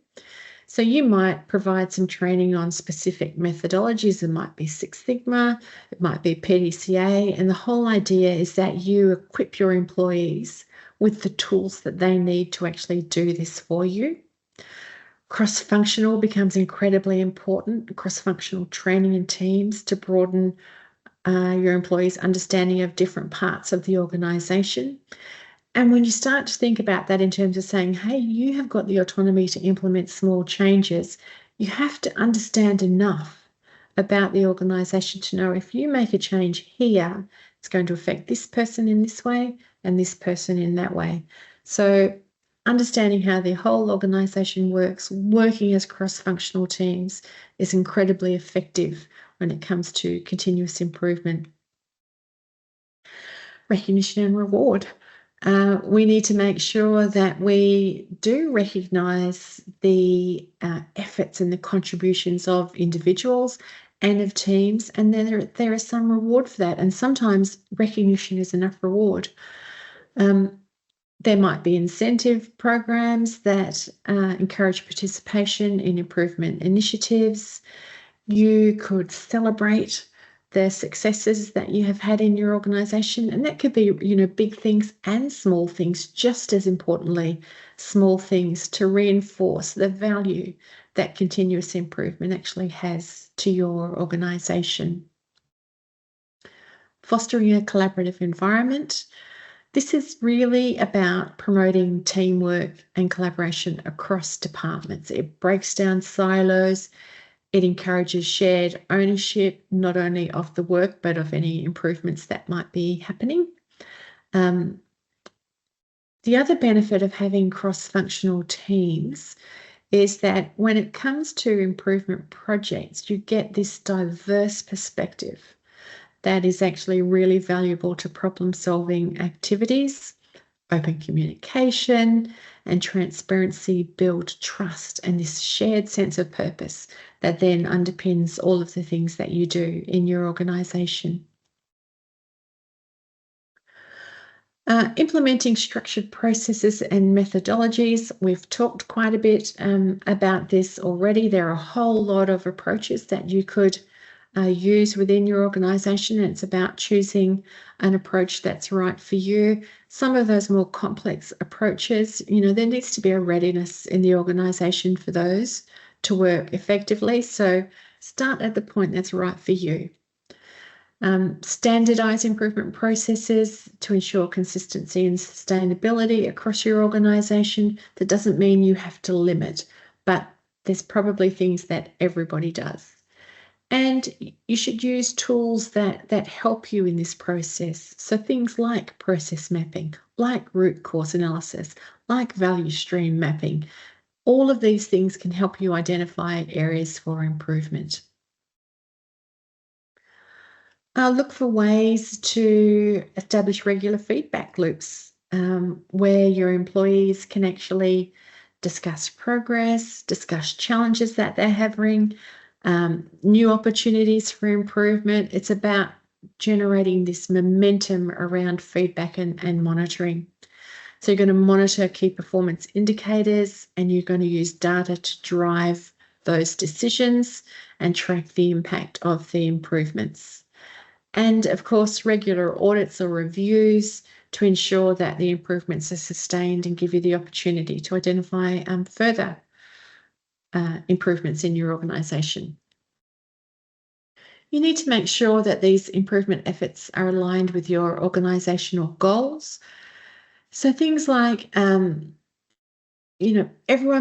[SPEAKER 2] So you might provide some training on specific methodologies. It might be Six Sigma, it might be PDCA, and the whole idea is that you equip your employees with the tools that they need to actually do this for you. Cross-functional becomes incredibly important, cross-functional training in teams to broaden your employees' understanding of different parts of the organisation. And when you start to think about that in terms of saying, hey, you have got the autonomy to implement small changes, you have to understand enough about the organisation to know if you make a change here, it's going to affect this person in this way and this person in that way. So understanding how the whole organisation works, working as cross-functional teams, is incredibly effective when it comes to continuous improvement. Recognition and reward. We need to make sure that we do recognise the efforts and the contributions of individuals and of teams, and then there is some reward for that. And sometimes recognition is enough reward. There might be incentive programs that encourage participation in improvement initiatives. You could celebrate the successes that you have had in your organisation, and that could be, big things and small things, just as importantly, small things to reinforce the value that continuous improvement actually has to your organisation. Fostering a collaborative environment. This is really about promoting teamwork and collaboration across departments. It breaks down silos. It encourages shared ownership, not only of the work, but of any improvements that might be happening. The other benefit of having cross-functional teams is that when it comes to improvement projects, you get this diverse perspective that is actually really valuable to problem-solving activities. Open communication and transparency build trust and this shared sense of purpose that then underpins all of the things that you do in your organisation. Implementing structured processes and methodologies. We've talked quite a bit about this already. There are a whole lot of approaches that you could use within your organisation, and it's about choosing an approach that's right for you. Some of those more complex approaches, there needs to be a readiness in the organisation for those to work effectively. So start at the point that's right for you. Standardise improvement processes to ensure consistency and sustainability across your organisation. That doesn't mean you have to limit, but there's probably things that everybody does. And you should use tools that help you in this process. So things like process mapping, like root cause analysis, like value stream mapping. All of these things can help you identify areas for improvement. Look for ways to establish regular feedback loops where your employees can actually discuss progress, discuss challenges that they're having, new opportunities for improvement. It's about generating this momentum around feedback and monitoring. So you're going to monitor key performance indicators and you're going to use data to drive those decisions and track the impact of the improvements. And of course, regular audits or reviews to ensure that the improvements are sustained and give you the opportunity to identify further improvements in your organisation. You need to make sure that these improvement efforts are aligned with your organisational goals. So things like, everyone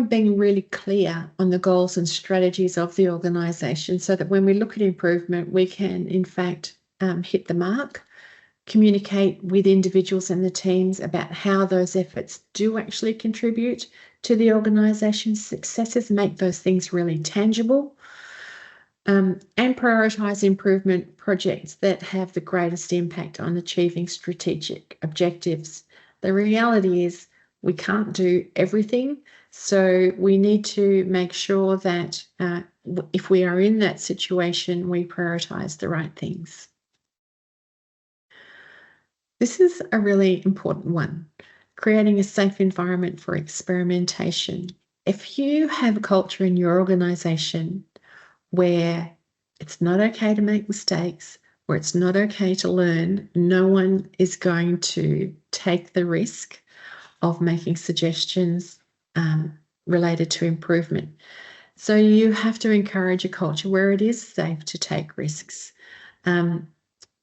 [SPEAKER 2] being really clear on the goals and strategies of the organisation so that when we look at improvement, we can, in fact, hit the mark, communicate with individuals and the teams about how those efforts do actually contribute to the organisation's successes, make those things really tangible, and prioritise improvement projects that have the greatest impact on achieving strategic objectives. The reality is we can't do everything, so we need to make sure that if we are in that situation, we prioritise the right things. This is a really important one, creating a safe environment for experimentation. If you have a culture in your organisation where it's not okay to make mistakes, where it's not okay to learn, no one is going to take the risk of making suggestions related to improvement. So you have to encourage a culture where it is safe to take risks,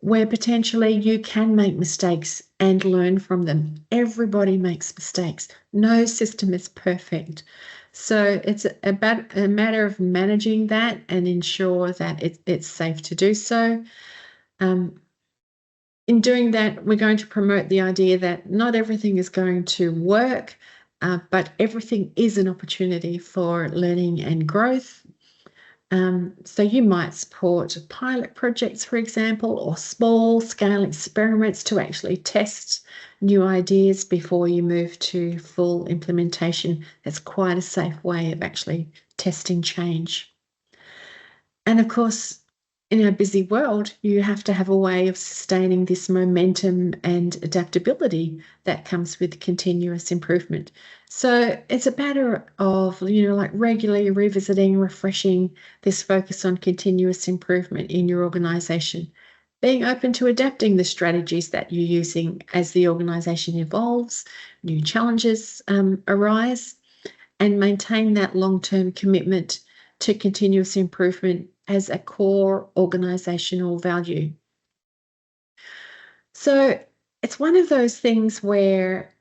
[SPEAKER 2] where potentially you can make mistakes and learn from them. Everybody makes mistakes. No system is perfect. So it's about a matter of managing that and ensure that it's safe to do so. In doing that, we're going to promote the idea that not everything is going to work, but everything is an opportunity for learning and growth. So you might support pilot projects, for example, or small-scale experiments to actually test new ideas before you move to full implementation. That's quite a safe way of actually testing change. And of course, in our busy world, you have to have a way of sustaining this momentum and adaptability that comes with continuous improvement. So it's a matter of, like regularly revisiting, refreshing this focus on continuous improvement in your organisation, being open to adapting the strategies that you're using as the organisation evolves, new challenges arise, and maintain that long-term commitment to continuous improvement as a core organisational value. So it's one of those things where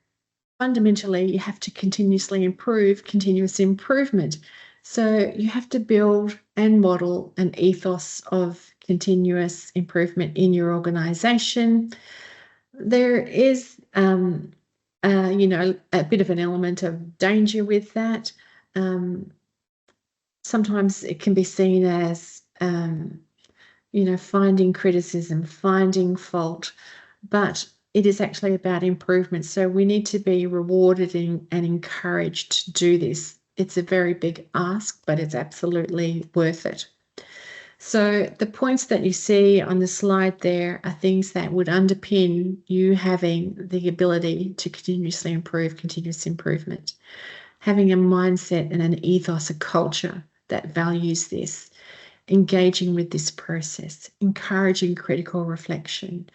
[SPEAKER 2] fundamentally you have to continuously improve, continuous improvement. So you have to build and model an ethos of continuous improvement in your organisation. There is, a bit of an element of danger with that. Sometimes it can be seen as, finding criticism, finding fault, but it is actually about improvement. So we need to be rewarded and encouraged to do this. It's a very big ask, but it's absolutely worth it. So the points that you see on the slide there are things that would underpin you having the ability to continuously improve, continuous improvement, having a mindset and an ethos, a culture that values this, engaging with this process, encouraging critical reflection,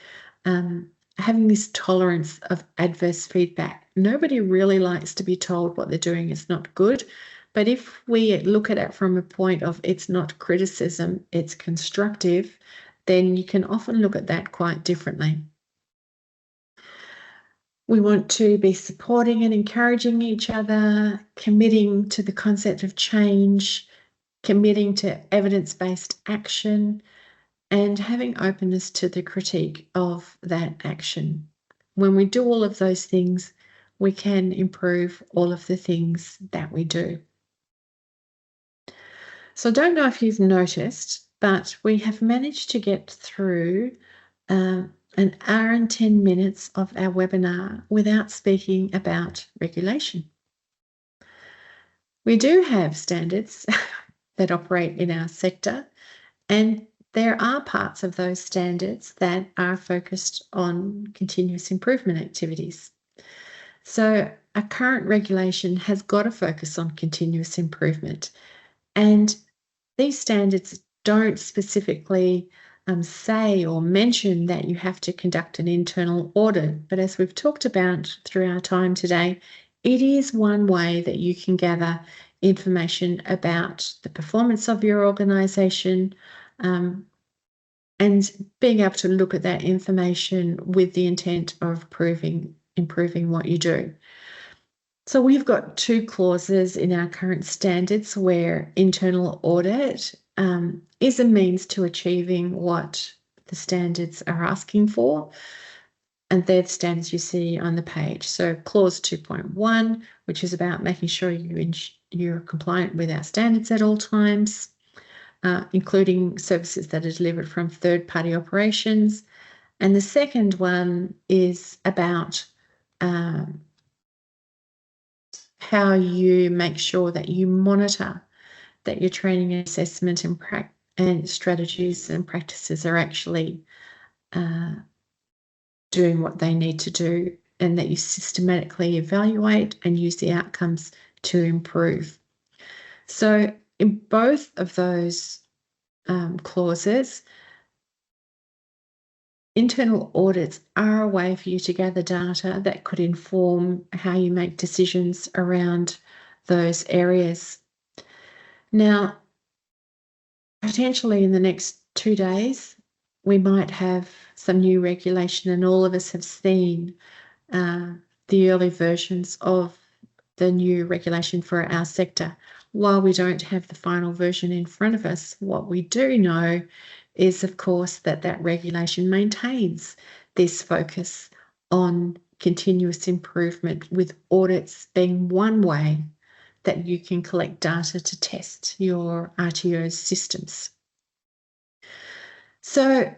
[SPEAKER 2] having this tolerance of adverse feedback. Nobody really likes to be told what they're doing is not good, but if we look at it from a point of it's not criticism, it's constructive, then you can often look at that quite differently. We want to be supporting and encouraging each other, committing to the concept of change, committing to evidence-based action, and having openness to the critique of that action. When we do all of those things, we can improve all of the things that we do. So I don't know if you've noticed, but we have managed to get through an hour and 10 minutes of our webinar without speaking about regulation. We do have standards that operate in our sector, and there are parts of those standards that are focused on continuous improvement activities. So a current regulation has got a focus on continuous improvement, and these standards don't specifically say or mention that you have to conduct an internal audit, but as we've talked about through our time today, it is one way that you can gather information about the performance of your organisation, and being able to look at that information with the intent of improving what you do. So we've got 2 clauses in our current standards where internal audit is a means to achieving what the standards are asking for. And they're the standards you see on the page. So clause 2.1, which is about making sure you're compliant with our standards at all times, including services that are delivered from third-party operations. And the second one is about how you make sure that you monitor that your training and assessment and strategies and practices are actually doing what they need to do, and that you systematically evaluate and use the outcomes to improve. So in both of those clauses, internal audits are a way for you to gather data that could inform how you make decisions around those areas. Now, potentially in the next 2 days, we might have some new regulation, and all of us have seen the early versions of the new regulation for our sector. While we don't have the final version in front of us, what we do know is, of course, that regulation maintains this focus on continuous improvement, with audits being one way that you can collect data to test your RTO's systems. So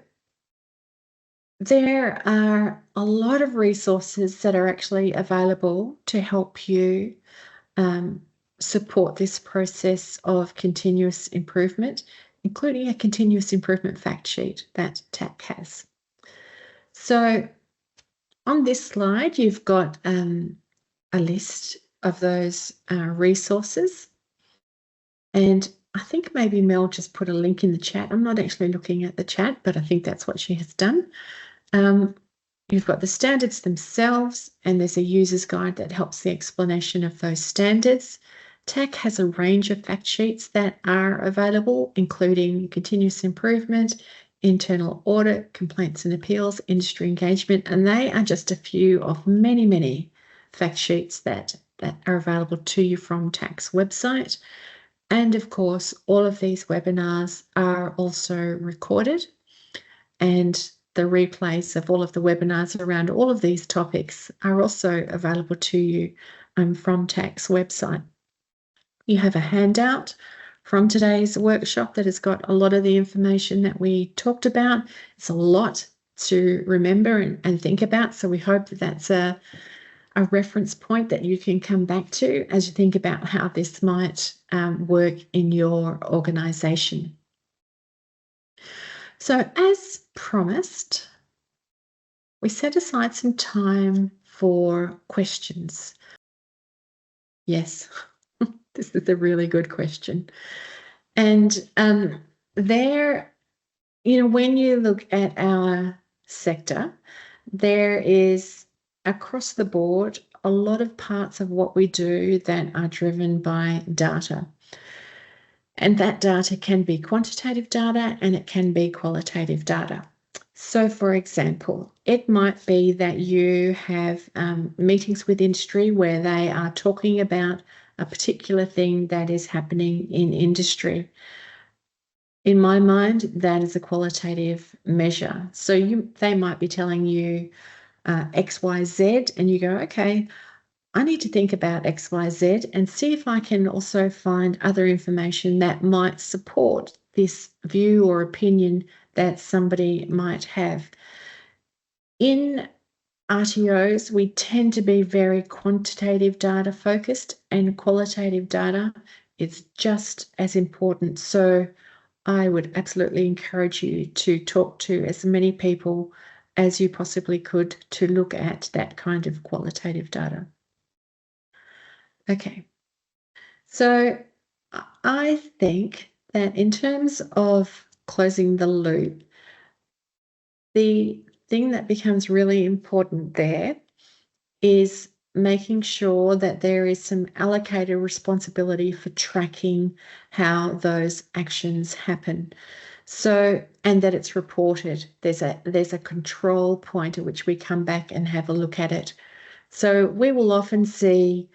[SPEAKER 2] there are a lot of resources that are actually available to help you support this process of continuous improvement, including a continuous improvement fact sheet that TAC has. So on this slide, you've got a list of those resources. And I think maybe Mel just put a link in the chat. I'm not actually looking at the chat, but I think that's what she has done. You've got the standards themselves, and there's a user's guide that helps the explanation of those standards. TAC has a range of fact sheets that are available, including continuous improvement, internal audit, complaints and appeals, industry engagement, and they are just a few of many, many fact sheets that are available to you from TAC's website. And of course, all of these webinars are also recorded, and the replays of all of the webinars around all of these topics are also available to you from TAC's website. You have a handout from today's workshop that has got a lot of the information that we talked about. It's a lot to remember and think about, so we hope that that's a reference point that you can come back to as you think about how this might work in your organisation. So as promised, we set aside some time for questions. Yes, this is a really good question. And when you look at our sector, there is across the board a lot of parts of what we do that are driven by data. And that data can be quantitative data and it can be qualitative data. So, for example, it might be that you have meetings with industry where they are talking about a particular thing that is happening in industry. In my mind, that is a qualitative measure. So they might be telling you X, Y, Z, and you go, okay, I need to think about X, Y, Z and see if I can also find other information that might support this view or opinion that somebody might have. In RTOs, we tend to be very quantitative data focused, and qualitative data is just as important. So I would absolutely encourage you to talk to as many people as you possibly could to look at that kind of qualitative data. Okay, so I think that in terms of closing the loop, the thing that becomes really important there is making sure that there is some allocated responsibility for tracking how those actions happen. So, and that it's reported. There's a control point at which we come back and have a look at it. So we will often see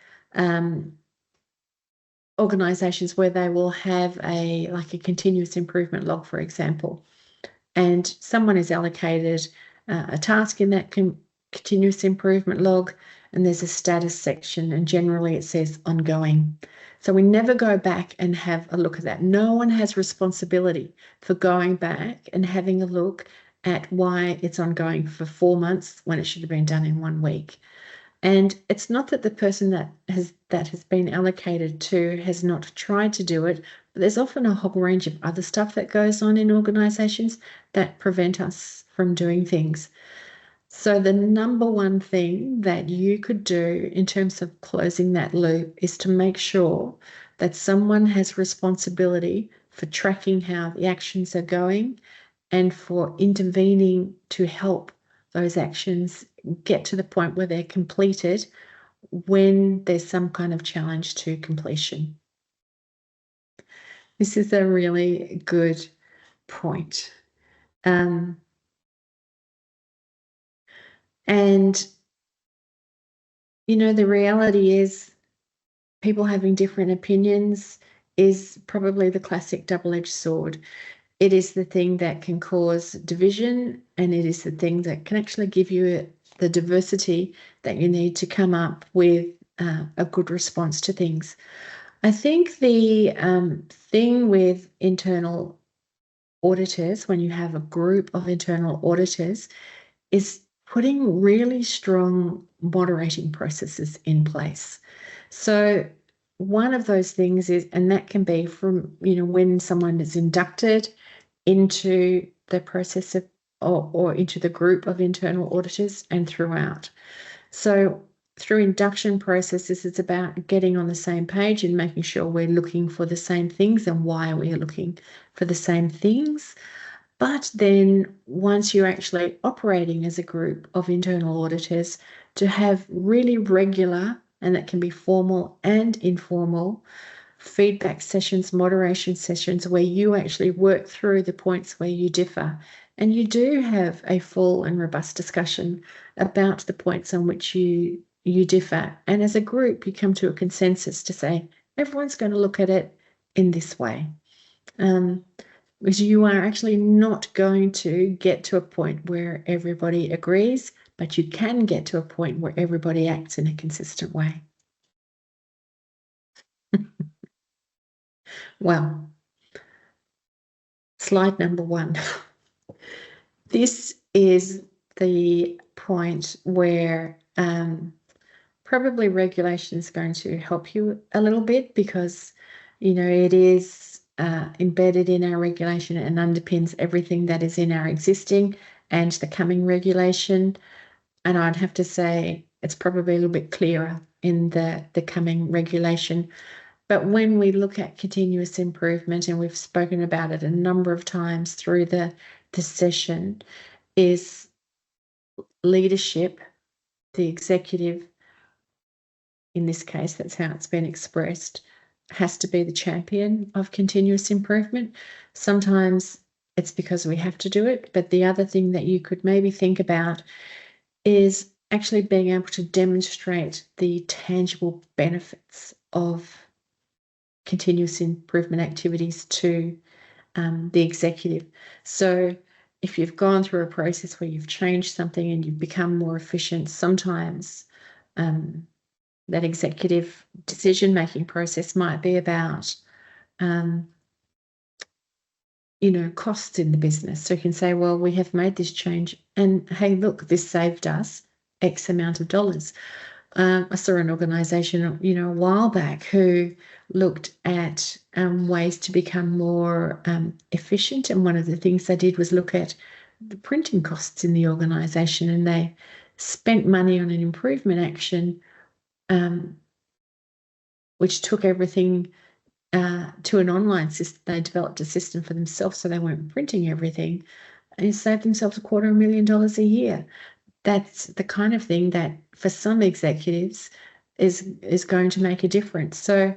[SPEAKER 2] organizations where they will have a continuous improvement log, for example, and someone is allocated a task in that continuous improvement log, and there's a status section, and generally it says ongoing. So we never go back and have a look at that. No one has responsibility for going back and having a look at why it's ongoing for 4 months when it should have been done in 1 week. And it's not that the person that has been allocated to has not tried to do it, but there's often a whole range of other stuff that goes on in organisations that prevent us from doing things. So the number one thing that you could do in terms of closing that loop is to make sure that someone has responsibility for tracking how the actions are going and for intervening to help those actions get to the point where they're completed when there's some kind of challenge to completion. This is a really good point. And, the reality is people having different opinions is probably the classic double-edged sword. It is the thing that can cause division, and it is the thing that can actually give you the diversity that you need to come up with a good response to things. I think the thing with internal auditors, when you have a group of internal auditors, is putting really strong moderating processes in place. So one of those things is, and that can be from, when someone is inducted into the process of, or into the group of internal auditors and throughout. So through induction processes, it's about getting on the same page and making sure we're looking for the same things and why we are looking for the same things. But then once you're actually operating as a group of internal auditors, to have really regular, and that can be formal and informal, feedback sessions, moderation sessions, where you actually work through the points where you differ. And you do have a full and robust discussion about the points on which you differ. And as a group, you come to a consensus to say, everyone's going to look at it in this way. Because you are actually not going to get to a point where everybody agrees, but you can get to a point where everybody acts in a consistent way. Well, slide number 1. This is the point where probably regulation is going to help you a little bit, because, it is embedded in our regulation and underpins everything that is in our existing and the coming regulation. And I'd have to say it's probably a little bit clearer in the coming regulation. But when we look at continuous improvement, and we've spoken about it a number of times through the session, is leadership, the executive, in this case, that's how it's been expressed, has to be the champion of continuous improvement. Sometimes it's because we have to do it, but the other thing that you could maybe think about is actually being able to demonstrate the tangible benefits of continuous improvement activities to the executive. So if you've gone through a process where you've changed something and you've become more efficient, sometimes that executive decision-making process might be about costs in the business. So you can say, well, we have made this change and hey, look, this saved us X amount of dollars. I saw an organisation, a while back who looked at ways to become more efficient. And one of the things they did was look at the printing costs in the organisation, and they spent money on an improvement action, which took everything to an online system. They developed a system for themselves so they weren't printing everything, and it saved themselves $250,000 a year. That's the kind of thing that for some executives is going to make a difference. So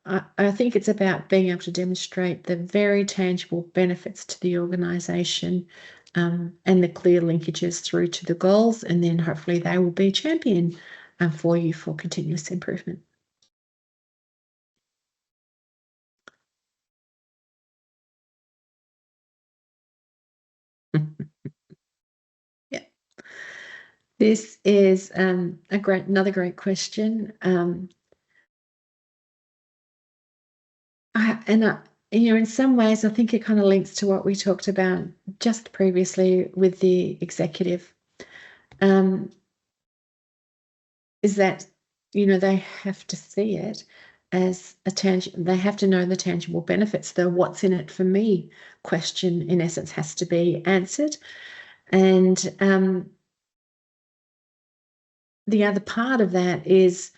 [SPEAKER 2] I think it's about being able to demonstrate the very tangible benefits to the organisation, and the clear linkages through to the goals, and then hopefully they will be champion for you for continuous improvement. Yeah. This is another great question. In some ways, I think it kind of links to what we talked about just previously with the executive. Is that, they have to see it as they have to know the tangible benefits. The what's in it for me question, in essence, has to be answered. And the other part of that is,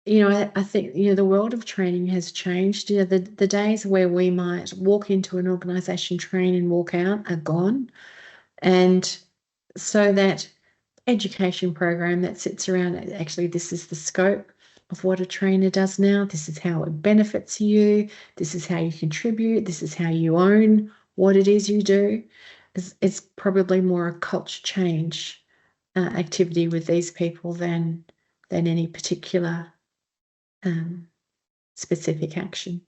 [SPEAKER 2] I think, the world of training has changed. The days where we might walk into an organisation, train and walk out are gone. And so that education program that sits around, actually, this is the scope of what a trainer does now. This is how it benefits you. This is how you contribute. This is how you own what it is you do. It's probably more a culture change activity with these people than any particular specific action.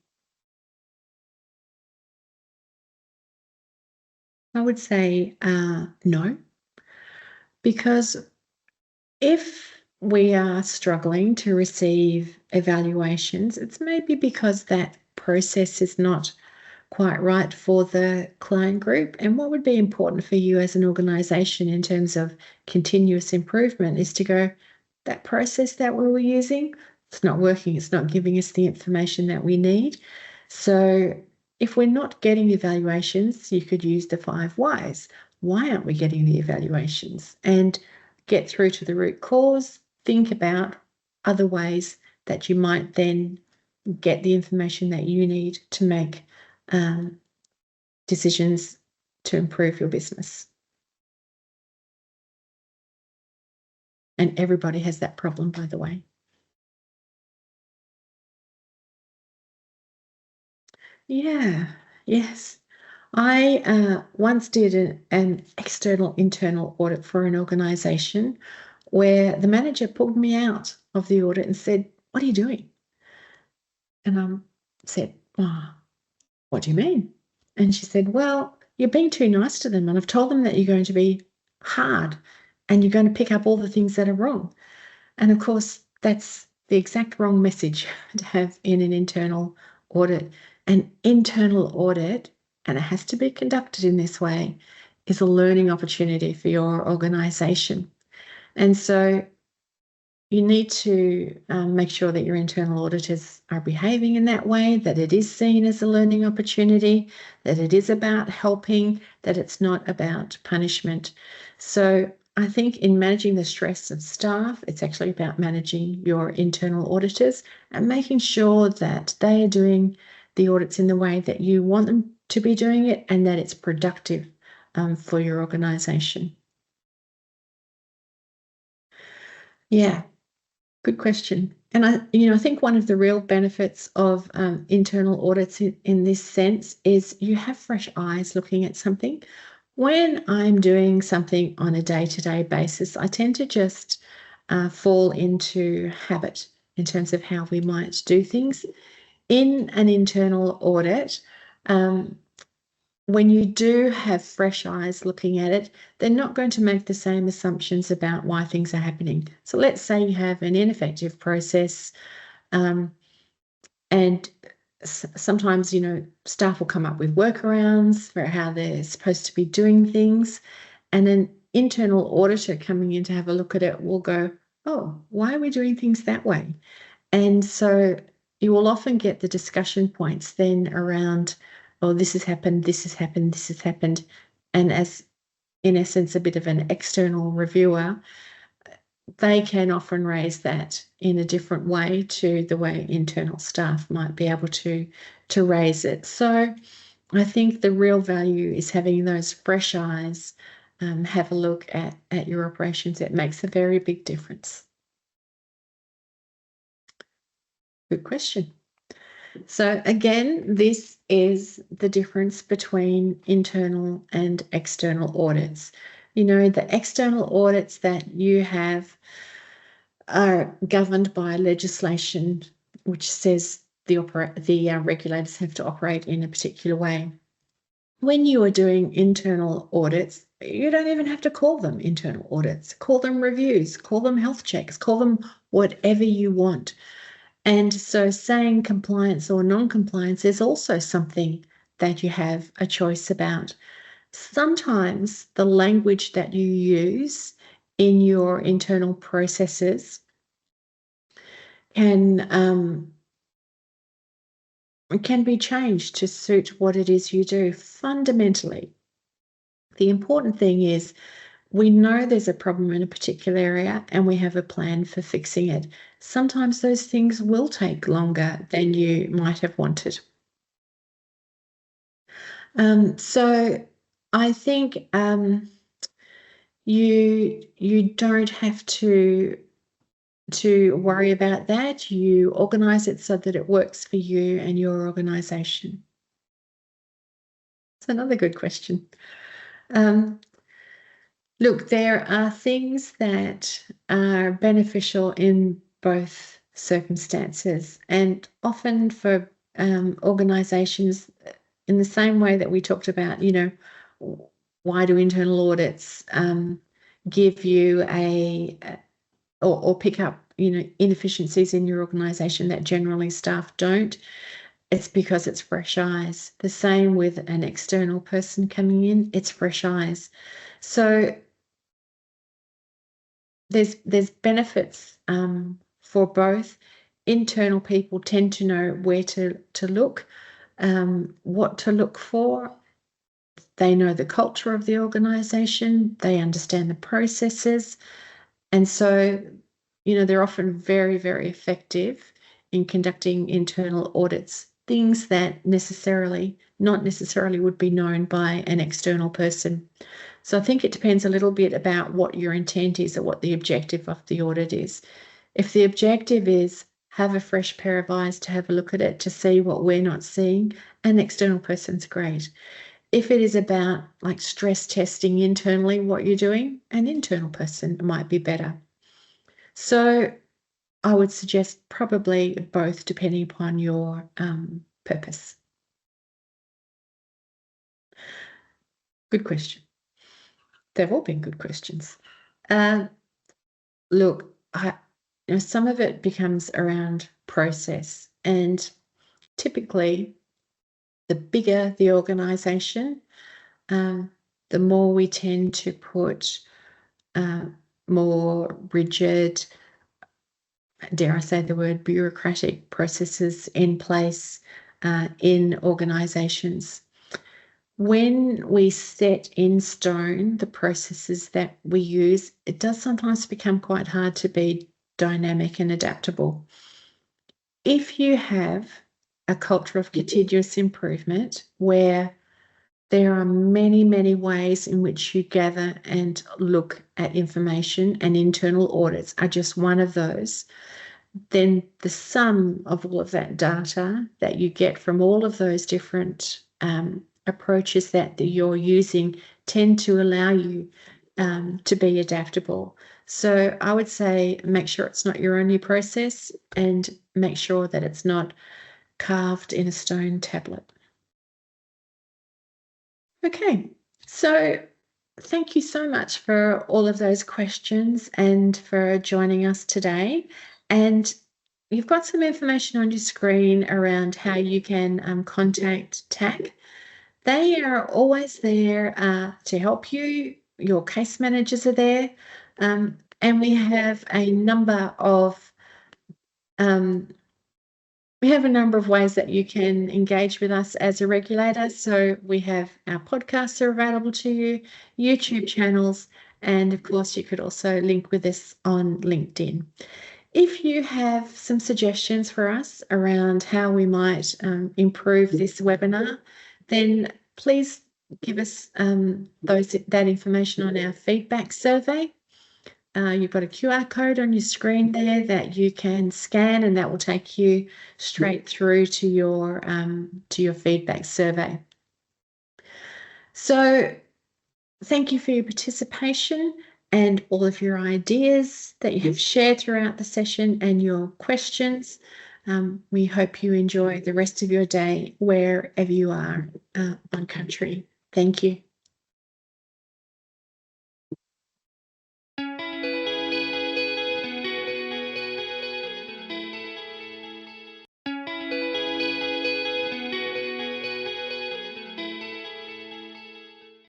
[SPEAKER 2] I would say no, because if we are struggling to receive evaluations, it's maybe because that process is not quite right for the client group. And what would be important for you as an organisation in terms of continuous improvement is to go, that process that we were using, it's not working, it's not giving us the information that we need. So if we're not getting evaluations, you could use the 5 whys. Why aren't we getting the evaluations? And get through to the root cause, think about other ways that you might then get the information that you need to make decisions to improve your business. And everybody has that problem, by the way. Yeah, yes. I once did an external internal audit for an organisation where the manager pulled me out of the audit and said, "What are you doing?" And I said, "Oh, what do you mean?" And she said, "Well, you're being too nice to them, and I've told them that you're going to be hard and you're going to pick up all the things that are wrong." And of course, that's the exact wrong message to have in an internal audit. An internal audit, and it has to be conducted in this way, is a learning opportunity for your organisation. And so you need to make sure that your internal auditors are behaving in that way, that it is seen as a learning opportunity, that it is about helping, that it's not about punishment. So I think in managing the stress of staff, it's actually about managing your internal auditors and making sure that they are doing the audits in the way that you want them to be doing it, and that it's productive for your organisation. Yeah. Good question. And I think one of the real benefits of internal audits in this sense is you have fresh eyes looking at something. When I'm doing something on a day-to-day basis, I tend to just fall into habit in terms of how we might do things. In an internal audit, when you do have fresh eyes looking at it, they're not going to make the same assumptions about why things are happening. So let's say you have an ineffective process, and sometimes, staff will come up with workarounds for how they're supposed to be doing things. And an internal auditor coming in to have a look at it will go, oh, why are we doing things that way? And so you will often get the discussion points then around, oh, this has happened, this has happened, this has happened. And as, in essence, a bit of an external reviewer, they can often raise that in a different way to the way internal staff might be able to raise it. So I think the real value is having those fresh eyes, have a look at your operations. It makes a very big difference. Good question. So again, this is the difference between internal and external audits. The external audits that you have are governed by legislation which says the regulators have to operate in a particular way. When you are doing internal audits, you don't even have to call them internal audits. Call them reviews, call them health checks, call them whatever you want. And so saying compliance or non-compliance is also something that you have a choice about. Sometimes the language that you use in your internal processes can be changed to suit what it is you do. Fundamentally, the important thing is we know there's a problem in a particular area and we have a plan for fixing it. Sometimes those things will take longer than you might have wanted. So I think you don't have to worry about that. You organise it so that it works for you and your organisation. It's another good question. Look, there are things that are beneficial in both circumstances, and often for organisations, in the same way that we talked about, why do internal audits give you or pick up, inefficiencies in your organisation that generally staff don't? It's because it's fresh eyes. The same with an external person coming in, it's fresh eyes. So there's benefits for both. Internal people tend to know where to look, what to look for. They know the culture of the organisation. They understand the processes. And so, they're often very, very effective in conducting internal audits, things that not necessarily would be known by an external person. So I think it depends a little bit about what your intent is or what the objective of the audit is. If the objective is have a fresh pair of eyes to have a look at it, to see what we're not seeing, an external person's great. If it is about like stress testing internally what you're doing, an internal person might be better. So I would suggest probably both, depending upon your purpose. Good question. They've all been good questions. Look, some of it becomes around process, and typically the bigger the organisation, the more we tend to put more rigid, dare I say the word, bureaucratic processes in place in organisations. When we set in stone the processes that we use, it does sometimes become quite hard to be dynamic and adaptable. If you have a culture of continuous improvement where There are many, many ways in which you gather and look at information, and internal audits are just one of those. Then the sum of all of that data that you get from all of those different approaches that you're using tend to allow you to be adaptable. So I would say make sure it's not your only process, and make sure that it's not carved in a stone tablet. Okay, so thank you so much for all of those questions and for joining us today. And you've got some information on your screen around how you can contact TAC. They are always there to help you. Your case managers are there. And we have a number of ways that you can engage with us as a regulator. So we have our podcasts are available to you, YouTube channels, and of course you could also link with us on LinkedIn. If you have some suggestions for us around how we might improve this webinar, then please give us that information on our feedback survey. You've got a QR code on your screen there that you can scan, and that will take you straight through to your feedback survey. So thank you for your participation and all of your ideas that you have shared throughout the session and your questions. We hope you enjoy the rest of your day wherever you are on country. Thank you.